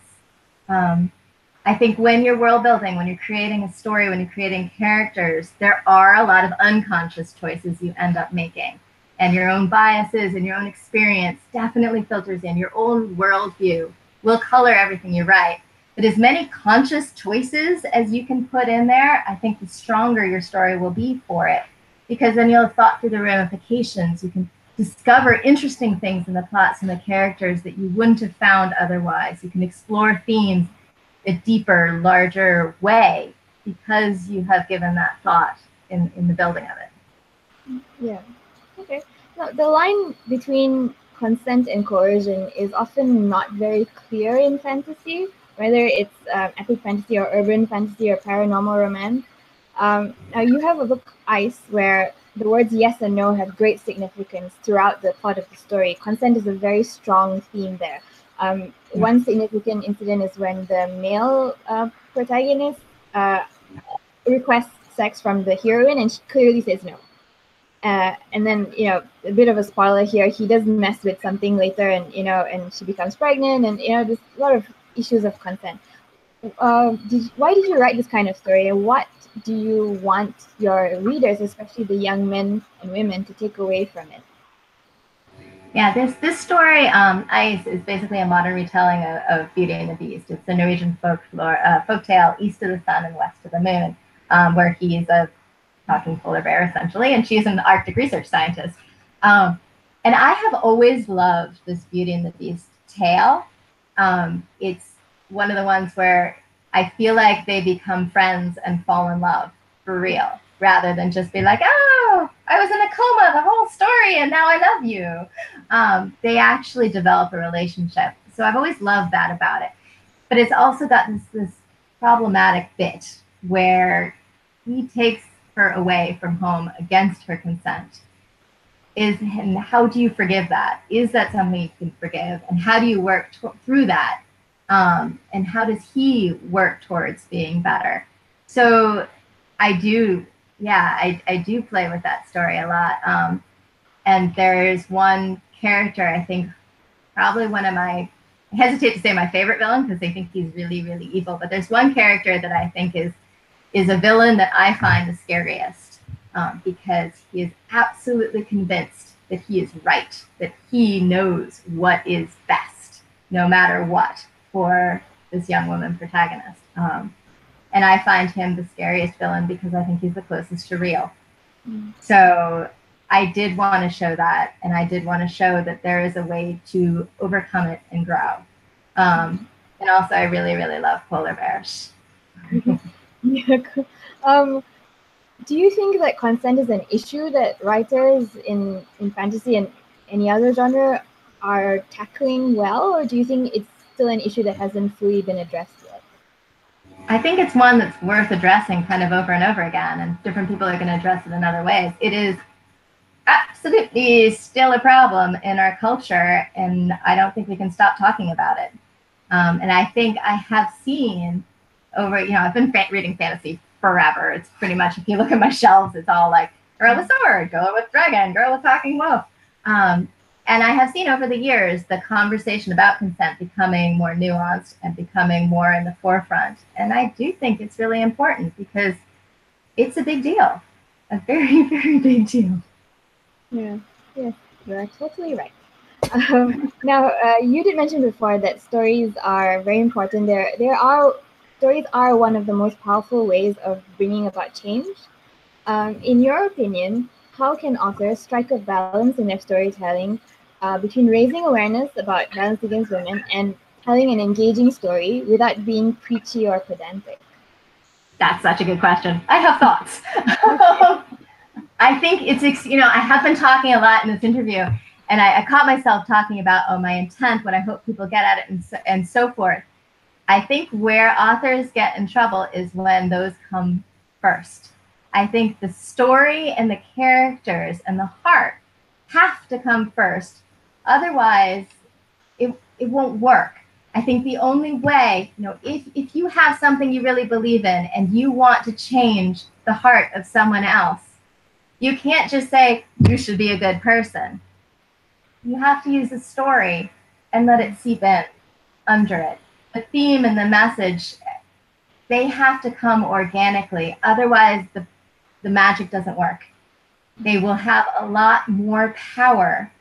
I think when you're world building, when you're creating a story, when you're creating characters, there are a lot of unconscious choices you end up making. And your own biases and your own experience definitely filters in. Your own worldview will color everything you write. But as many conscious choices as you can put in there, I think the stronger your story will be for it. Because then you'll have thought through the ramifications. You can discover interesting things in the plots and the characters that you wouldn't have found otherwise. You can explore themes a deeper, larger way because you have given that thought in the building of it. Yeah. Okay. Now, the line between consent and coercion is often not very clear in fantasy, whether it's epic fantasy or urban fantasy or paranormal romance. Now, you have a book, Ice, where the words yes and no have great significance throughout the plot of the story. Consent is a very strong theme there. One significant incident is when the male protagonist requests sex from the heroine and she clearly says no. And then, a bit of a spoiler here, he does mess with something later and, and she becomes pregnant and, there's a lot of issues of consent. Why did you write this kind of story and what do you want your readers, especially the young men and women, to take away from it? Yeah, this story, Ice, is basically a modern retelling of Beauty and the Beast. It's a Norwegian folktale east of the sun and west of the moon, where he's a talking polar bear, essentially, and she's an Arctic research scientist. And I have always loved this Beauty and the Beast tale. It's one of the ones where I feel like they become friends and fall in love for real, rather than just be like, oh, I was in a coma the whole story and now I love you. They actually develop a relationship. So I've always loved that about it. But it's also got this problematic bit where he takes her away from home against her consent. And how do you forgive that? Is that something you can forgive? And how do you work through that? And how does he work towards being better? So I do, yeah, I do play with that story a lot. And there's one character, I think probably one of my, I hesitate to say my favorite villain because I think he's really, really evil, but there's one character that I think is a villain that I find the scariest, because he is absolutely convinced that he is right, that he knows what is best, no matter what, for this young woman protagonist. And I find him the scariest villain because I think he's the closest to real. So I did want to show that, and I did want to show that there is a way to overcome it and grow. And also, I really, really love polar bears. Yeah, cool. Do you think that consent is an issue that writers in fantasy and any other genre are tackling well, or do you think it's still an issue that hasn't fully been addressed yet? I think it's one that's worth addressing kind of over and over again, and different people are going to address it in other ways. It is absolutely still a problem in our culture, and I don't think we can stop talking about it. And I think I have seen over, I've been reading fantasy forever. It's pretty much, if you look at my shelves, it's all like girl with sword, girl with dragon, girl with talking wolf. And I have seen over the years the conversation about consent becoming more nuanced and becoming more in the forefront. And I do think it's really important because it's a big deal, a very, very big deal. Yeah, you're totally right. Now, you did mention before that stories are very important. Stories are one of the most powerful ways of bringing about change. In your opinion, how can authors strike a balance in their storytelling between raising awareness about violence against women and telling an engaging story without being preachy or pedantic? That's such a good question. I have thoughts. I think it's, I have been talking a lot in this interview, and I caught myself talking about, my intent, what I hope people get at it, and so forth. I think where authors get in trouble is when those come first. I think the story and the characters and the heart have to come first. Otherwise, it won't work. I think the only way, if you have something you really believe in and you want to change the heart of someone else, you can't just say, you should be a good person. You have to use the story and let it seep in under it. The theme and the message, they have to come organically. Otherwise, the magic doesn't work. They will have a lot more power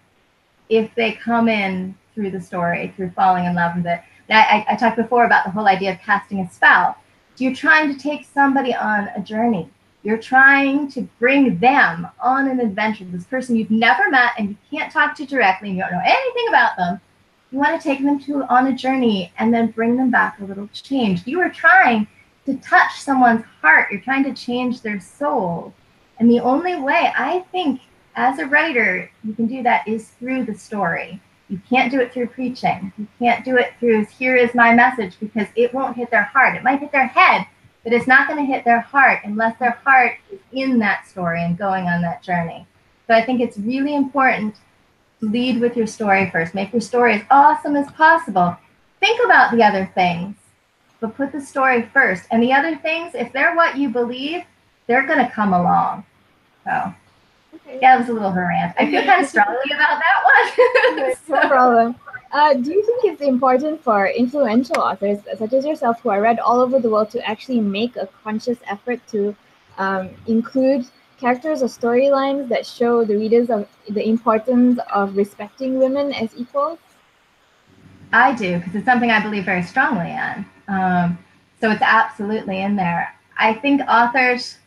if they come in through the story, through falling in love with it. I talked before about the whole idea of casting a spell. So you're trying to take somebody on a journey. You're trying to bring them on an adventure. This person you've never met and you can't talk to directly and you don't know anything about them. You want to take them on a journey and then bring them back a little changed. You are trying to touch someone's heart. You're trying to change their soul. And the only way, I think, as a writer, you can do that is through the story. You can't do it through preaching. You can't do it through, here is my message, because it won't hit their heart. It might hit their head, but it's not going to hit their heart unless their heart is in that story and going on that journey. So I think it's really important to lead with your story first. Make your story as awesome as possible. Think about the other things, but put the story first. And the other things, if they're what you believe, they're going to come along. So, yeah, it was a little rant. I feel kind of strongly about that one. No problem. Do you think it's important for influential authors, such as yourself, who are read all over the world, to actually make a conscious effort to include characters or storylines that show the readers of the importance of respecting women as equals? I do, because it's something I believe very strongly in. So it's absolutely in there. I think authors,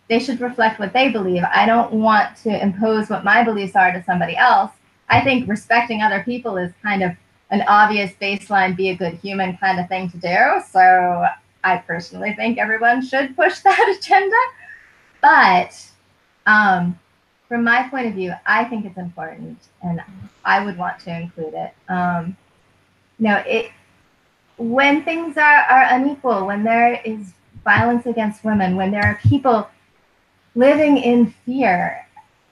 they should reflect what they believe. I don't want to impose what my beliefs are to somebody else. I think respecting other people is kind of an obvious baseline, be a good human kind of thing to do. So I personally think everyone should push that agenda. But from my point of view, I think it's important, and I would want to include it. when things are unequal, when there is violence against women, when there are people living in fear,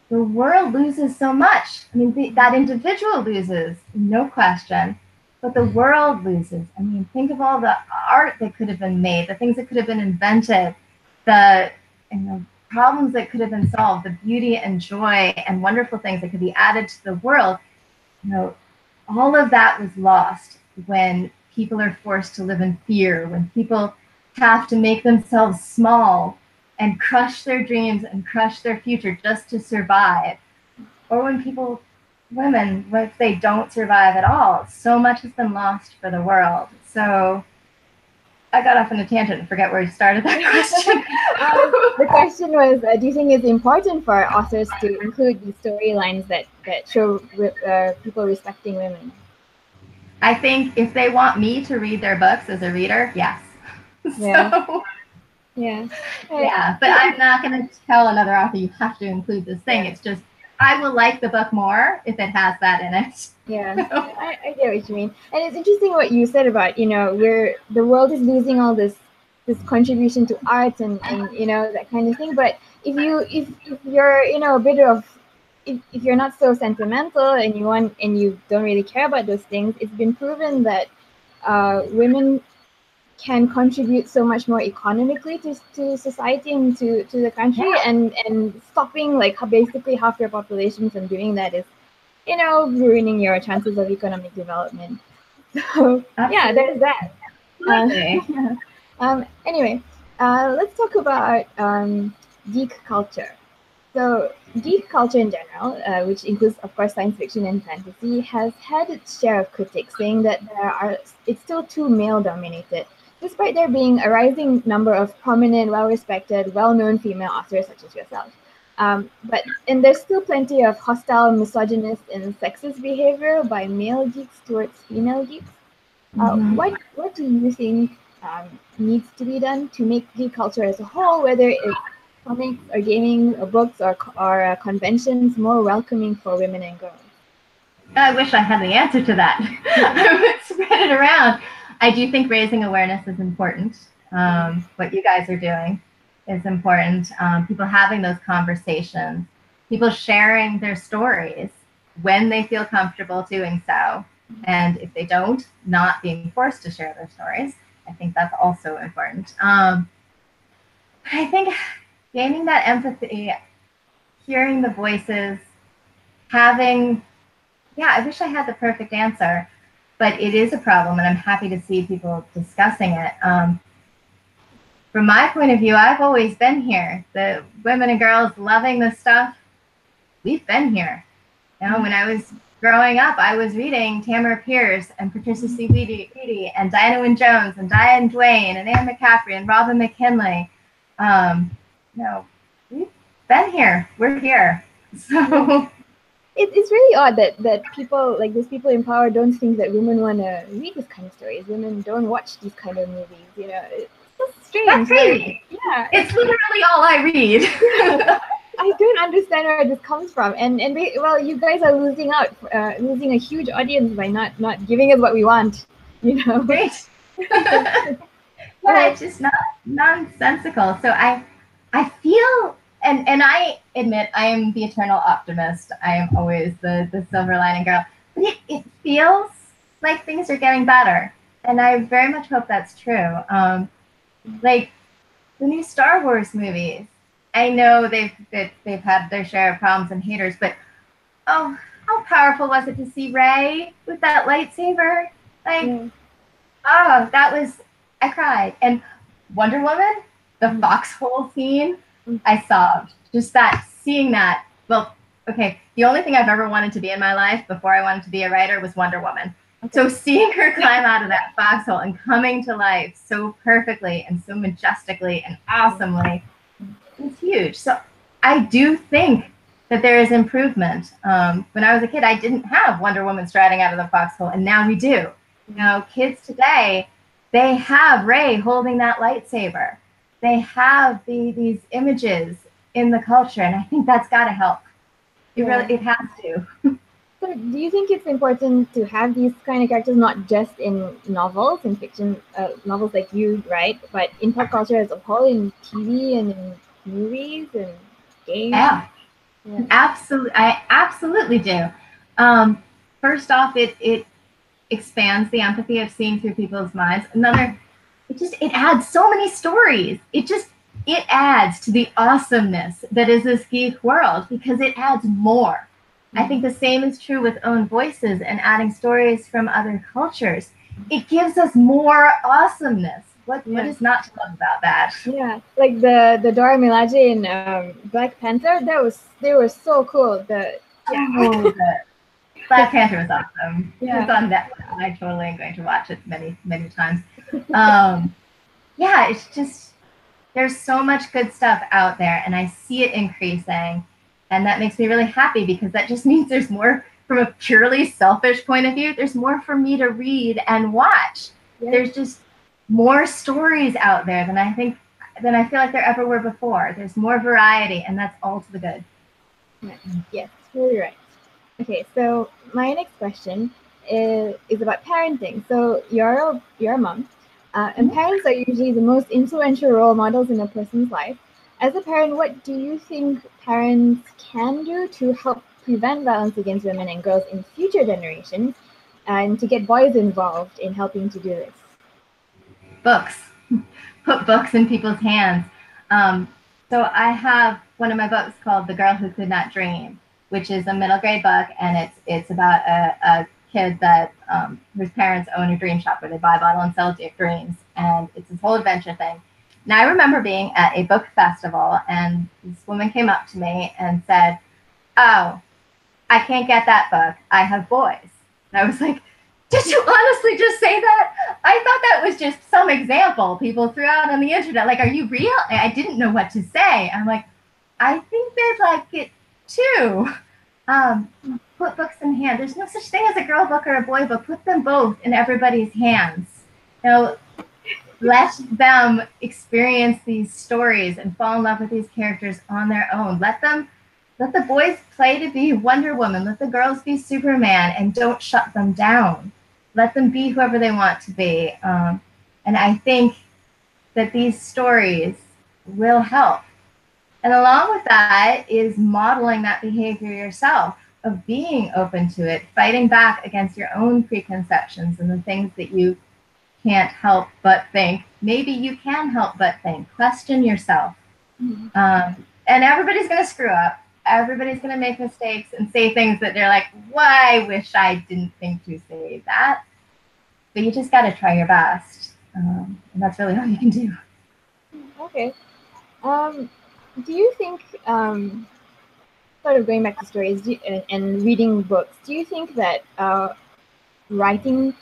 the world loses so much. I mean, that individual loses, no question, but the world loses. I mean, think of all the art that could have been made, the things that could have been invented, the problems that could have been solved, the beauty and joy and wonderful things that could be added to the world. All of that was lost when people are forced to live in fear, when people have to make themselves small and crush their dreams and crush their future just to survive. Or when women, if they don't survive at all, so much has been lost for the world. So I got off on a tangent and forget where you started that question. The question was, do you think it's important for authors to include these storylines that show people respecting women? I think if they want me to read their books as a reader, yes. Yeah. So, yeah, but I'm not going to tell another author you have to include this thing. It's just I will like the book more if it has that in it. Yeah, I get what you mean. And it's interesting what you said about, where the world is losing all this contribution to art and that kind of thing. But if you're a bit of if you're not so sentimental and you don't really care about those things, it's been proven that women can contribute so much more economically to society and to the country, and stopping basically half your population from doing that is ruining your chances of economic development. So yeah, there's that. Anyway, let's talk about geek culture. So geek culture in general, which includes, of course, science fiction and fantasy, has had its share of critics saying that it's still too male-dominated, despite there being a rising number of prominent, well-respected, well-known female authors such as yourself. And there's still plenty of hostile, misogynist, and sexist behavior by male geeks towards female geeks. What do you think needs to be done to make geek culture as a whole, whether it's comics or gaming or books or conventions, more welcoming for women and girls? I wish I had the answer to that. I would spread it around. I do think raising awareness is important. What you guys are doing is important. People having those conversations, people sharing their stories when they feel comfortable doing so. And if they don't, not being forced to share their stories. I think that's also important. I think gaining that empathy, hearing the voices, I wish I had the perfect answer, but it is a problem, and I'm happy to see people discussing it. From my point of view, I've always been here. The women and girls loving this stuff, we've been here. When I was growing up, I was reading Tamara Pierce and Patricia C. Wheaty and Diana Wynne Jones and Diane Duane and Anne McCaffrey and Robin McKinley. We've been here. We're here. So it's really odd that people like these people in power don't think that women want to read this kind of stories. Women don't watch these kind of movies. It's so strange. That's crazy. It's literally all I read. I don't understand where this comes from, and you guys are losing a huge audience by not giving us what we want. Great. It's just not nonsensical. So I feel, and I admit I am the eternal optimist. I am always the silver lining girl. But it feels like things are getting better, and I very much hope that's true. Like the new Star Wars movies. I know they've had their share of problems and haters, but how powerful was it to see Rey with that lightsaber? I cried. And Wonder Woman, the foxhole scene, I sobbed. Just seeing that. Well, okay, the only thing I've ever wanted to be in my life before I wanted to be a writer was Wonder Woman. So seeing her climb out of that foxhole and coming to life so perfectly and so majestically and awesomely, it's huge. So I do think that there is improvement. When I was a kid, I didn't have Wonder Woman striding out of the foxhole, and now we do. Kids today, they have Rey holding that lightsaber. They have these images in the culture, and I think that's got to help. It has to. So do you think it's important to have these kind of characters not just in novels and fiction, novels like you write, but in pop culture as a whole, in TV and in movies and games? Yeah, Yeah. absolutely. I absolutely do. First off, it expands the empathy of seeing through people's minds. Another, it adds so many stories. It adds to the awesomeness that is this geek world because it adds more. I think the same is true with own voices and adding stories from other cultures. It gives us more awesomeness. What is not to love about that? Yeah, like the Dora Milaje in Black Panther, they were so cool. Black Panther was awesome. Yeah. It's on Netflix. I totally am going to watch it many, many times. Yeah, it's just, there's so much good stuff out there, and I see it increasing. And that makes me really happy because that just means there's more, from a purely selfish point of view, there's more for me to read and watch. Yeah. There's just more stories out there than I feel like there ever were before. There's more variety, and that's all to the good. Yes, really right. Okay, so my next question is about parenting. So you're a mom, and parents are usually the most influential role models in a person's life. As a parent, what do you think parents can do to help prevent violence against women and girls in future generations, and to get boys involved in helping to do this? Books. Put books in people's hands. So I have one of my books called The Girl Who Could Not Dream, which is a middle grade book, and it's about a kid that whose parents own a dream shop where they buy, bottle, and sell dreams, and it's this whole adventure thing. Now I remember being at a book festival, and this woman came up to me and said, "Oh, I can't get that book. I have boys." And I was like, "Did you honestly just say that?" I thought that was just some example people threw out on the internet. Like, are you real? I didn't know what to say. I'm like, I think they'd like it too. Put books in hand. There's no such thing as a girl book or a boy book. Put them both in everybody's hands. You know, let them experience these stories and fall in love with these characters on their own. Let the boys play to be Wonder Woman. Let the girls be Superman, and don't shut them down. Let them be whoever they want to be. And I think that these stories will help. And along with that is modeling that behavior yourself, of being open to it, fighting back against your own preconceptions and the things that you can't help but think. Maybe you can help but think. Question yourself. And everybody's going to screw up. Everybody's going to make mistakes and say things that they're like, "Why, I wish I didn't think to say that." But you just got to try your best. And that's really all you can do. Okay. Do you think, sort of going back to stories and reading books, do you think that writing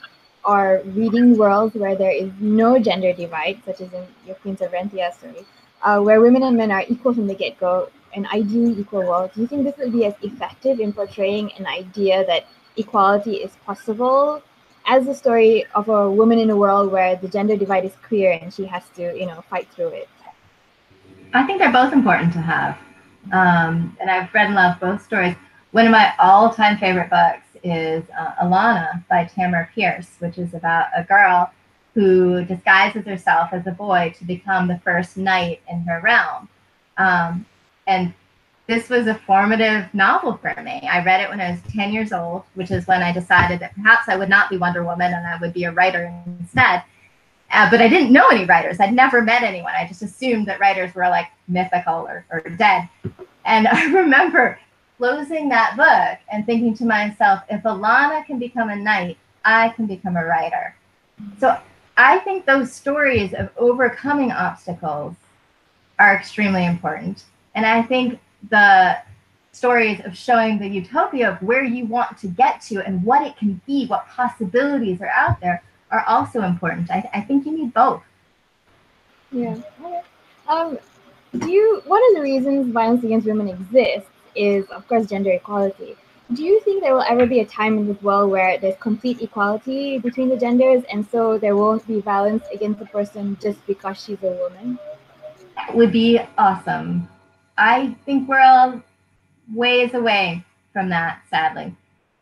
or reading worlds where there is no gender divide, such as in your Queens of Renthia story, where women and men are equal from the get-go, an ideally equal world, do you think this would be as effective in portraying an idea that equality is possible as the story of a woman in a world where the gender divide is clear and she has to, fight through it? I think they're both important to have. And I've read and loved both stories. One of my all-time favorite books is Alana by Tamara Pierce, which is about a girl who disguises herself as a boy to become the first knight in her realm. And this was a formative novel for me. I read it when I was 10 years old, which is when I decided that perhaps I would not be Wonder Woman and I would be a writer instead. But I didn't know any writers. I'd never met anyone. I just assumed that writers were like mythical or dead. And I remember closing that book and thinking to myself, if Alana can become a knight, I can become a writer. So I think those stories of overcoming obstacles are extremely important. And I think the stories of showing the utopia of where you want to get to and what it can be, what possibilities are out there, are also important. I think you need both. Yeah. One of the reasons violence against women exists is, of course, gender equality. Do you think there will ever be a time in this world where there's complete equality between the genders, and so there won't be violence against a person just because she's a woman? That would be awesome. I think we're all ways away from that, sadly.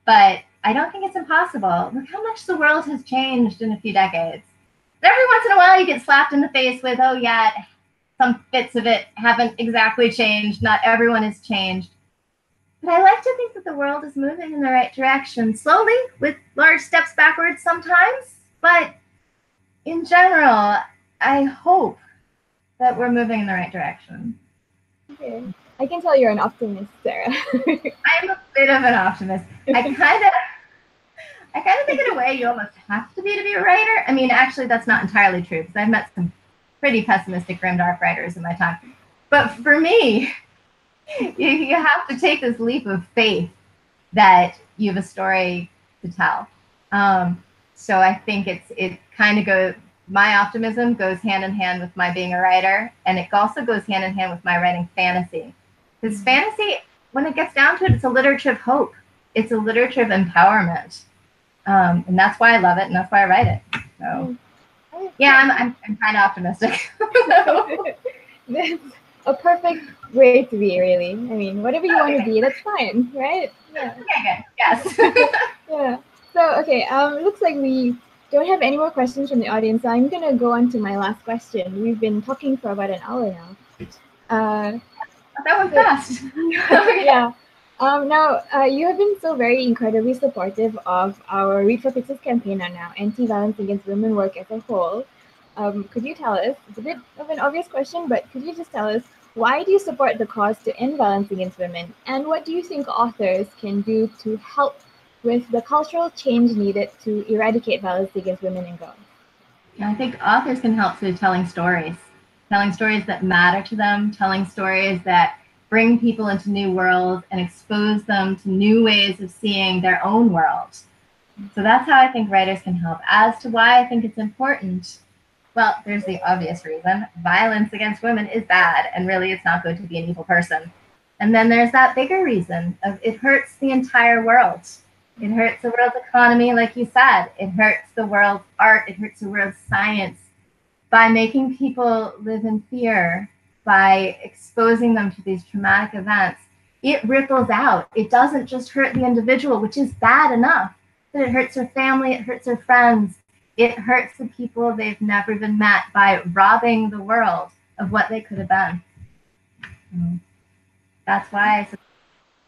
but I don't think it's impossible. Look how much the world has changed in a few decades. Every once in a while you get slapped in the face with, oh yeah, some bits of it haven't exactly changed. Not everyone has changed. But I like to think that the world is moving in the right direction, slowly, with large steps backwards sometimes. But in general, I hope that we're moving in the right direction. Okay. I can tell you're an optimist, Sarah. I'm a bit of an optimist. I kind of think in a way you almost have to be a writer. I mean, actually, that's not entirely true because I've met some pretty pessimistic, grimdark writers in my time. But for me, you have to take this leap of faith that you have a story to tell. So I think it kind of goes. My optimism goes hand in hand with my being a writer, and it also goes hand in hand with my writing fantasy. Because fantasy, when it gets down to it, it's a literature of hope. It's a literature of empowerment, and that's why I love it, and that's why I write it. So, yeah, I'm kind of optimistic. That's a perfect way to be, really. I mean, whatever you want to be, that's fine, right? Yeah. Okay, good. Yes. Yeah. So, okay, looks like we don't have any more questions from the audience, so I'm going to go on to my last question. We've been talking for about an hour now. That went fast. Yeah. Now, you have been so very incredibly supportive of our Read for Pixels campaign on now, anti-violence against women work as a whole. Could you tell us, it's a bit of an obvious question, but could you just tell us, why do you support the cause to end violence against women? And what do you think authors can do to help with the cultural change needed to eradicate violence against women and girls? I think authors can help through telling stories that matter to them, telling stories that bring people into new worlds and expose them to new ways of seeing their own world. So that's how I think writers can help. As to why I think it's important, well, there's the obvious reason. Violence against women is bad, and really it's not good to be an evil person. And then there's that bigger reason of it hurts the entire world. It hurts the world's economy, like you said. It hurts the world's art. It hurts the world's science. By making people live in fear, by exposing them to these traumatic events, it ripples out. It doesn't just hurt the individual, which is bad enough, but it hurts their family, it hurts their friends, it hurts the people they've never even met by robbing the world of what they could have been. That's why I suppose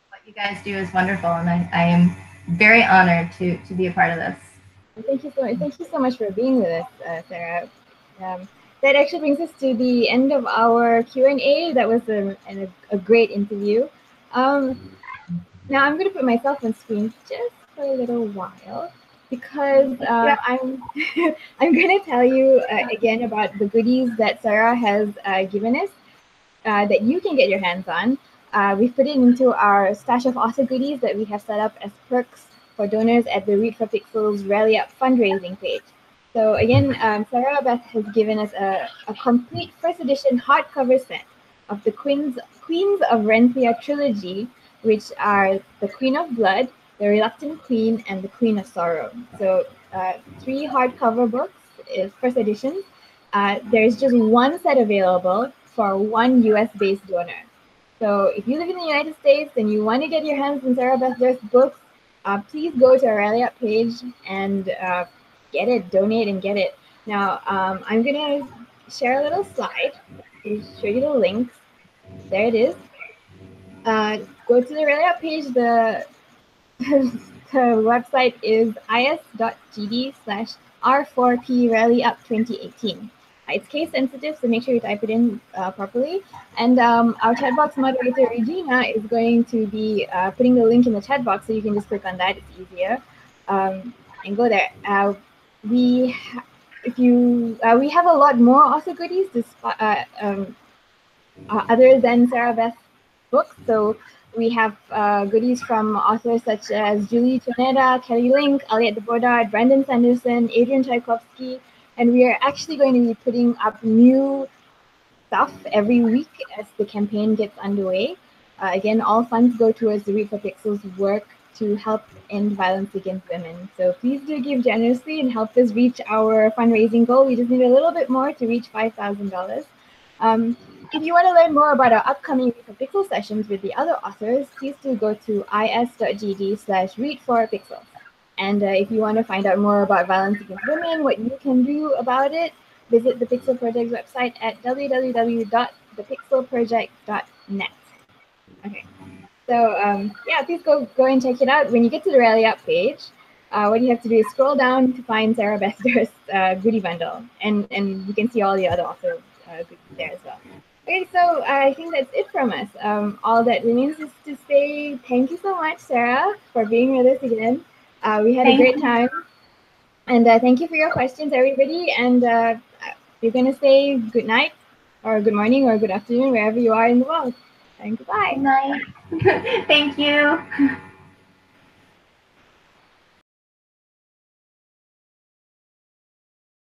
what you guys do is wonderful, and I am very honored to be a part of this. Thank you so much for being with us, Sarah. That actually brings us to the end of our Q&A. That was a great interview. Now I'm going to put myself on screen just for a little while because I'm I'm going to tell you again about the goodies that Sarah has given us that you can get your hands on. We've put it into our stash of author goodies that we have set up as perks for donors at the Read for Pixels Rally Up fundraising page. So again, Sarah Beth has given us a complete first edition hardcover set of the Queens of Renthia trilogy, which are The Queen of Blood, The Reluctant Queen, and The Queen of Sorrow. So 3 hardcover books, first edition. There's just one set available for one US-based donor. So if you live in the United States and you want to get your hands on Sarah Beth Durst books, please go to our Rally Up page and get it, donate and get it. Now, I'm going to share a little slide to show you the links. There it is. Go to the Rally Up page. The website is is.gd/R4P Rally Up 2018. It's case sensitive, so make sure you type it in properly. And our chat box moderator, Regina, is going to be putting the link in the chat box, so you can just click on that. It's easier. And go there. We have a lot more author goodies other than Sarah Beth's books. So we have goodies from authors such as Julie Toneda, Kelly Link, Aliette de Bodard, Brandon Sanderson, Adrian Tchaikovsky, and we are actually going to be putting up new stuff every week as the campaign gets underway. Again, all funds go towards the Read for Pixels work to help end violence against women. So please do give generously and help us reach our fundraising goal. We just need a little bit more to reach $5,000. If you want to learn more about our upcoming Read for Pixel sessions with the other authors, please do go to is.gd/read4pixels. And if you want to find out more about violence against women, what you can do about it, visit the Pixel Project's website at www.thepixelproject.net. Okay, so yeah, please go and check it out. When you get to the Rally Up page, what you have to do is scroll down to find Sarah Beth Durst's goodie bundle, and you can see all the other author goodies there as well. Okay, so I think that's it from us. All that remains is to say thank you so much, Sarah, for being with us again. We had a great time. And thank you for your questions, everybody. And we're going to say good night, or good morning, or good afternoon, wherever you are in the world. And goodbye. Good night. Thank you.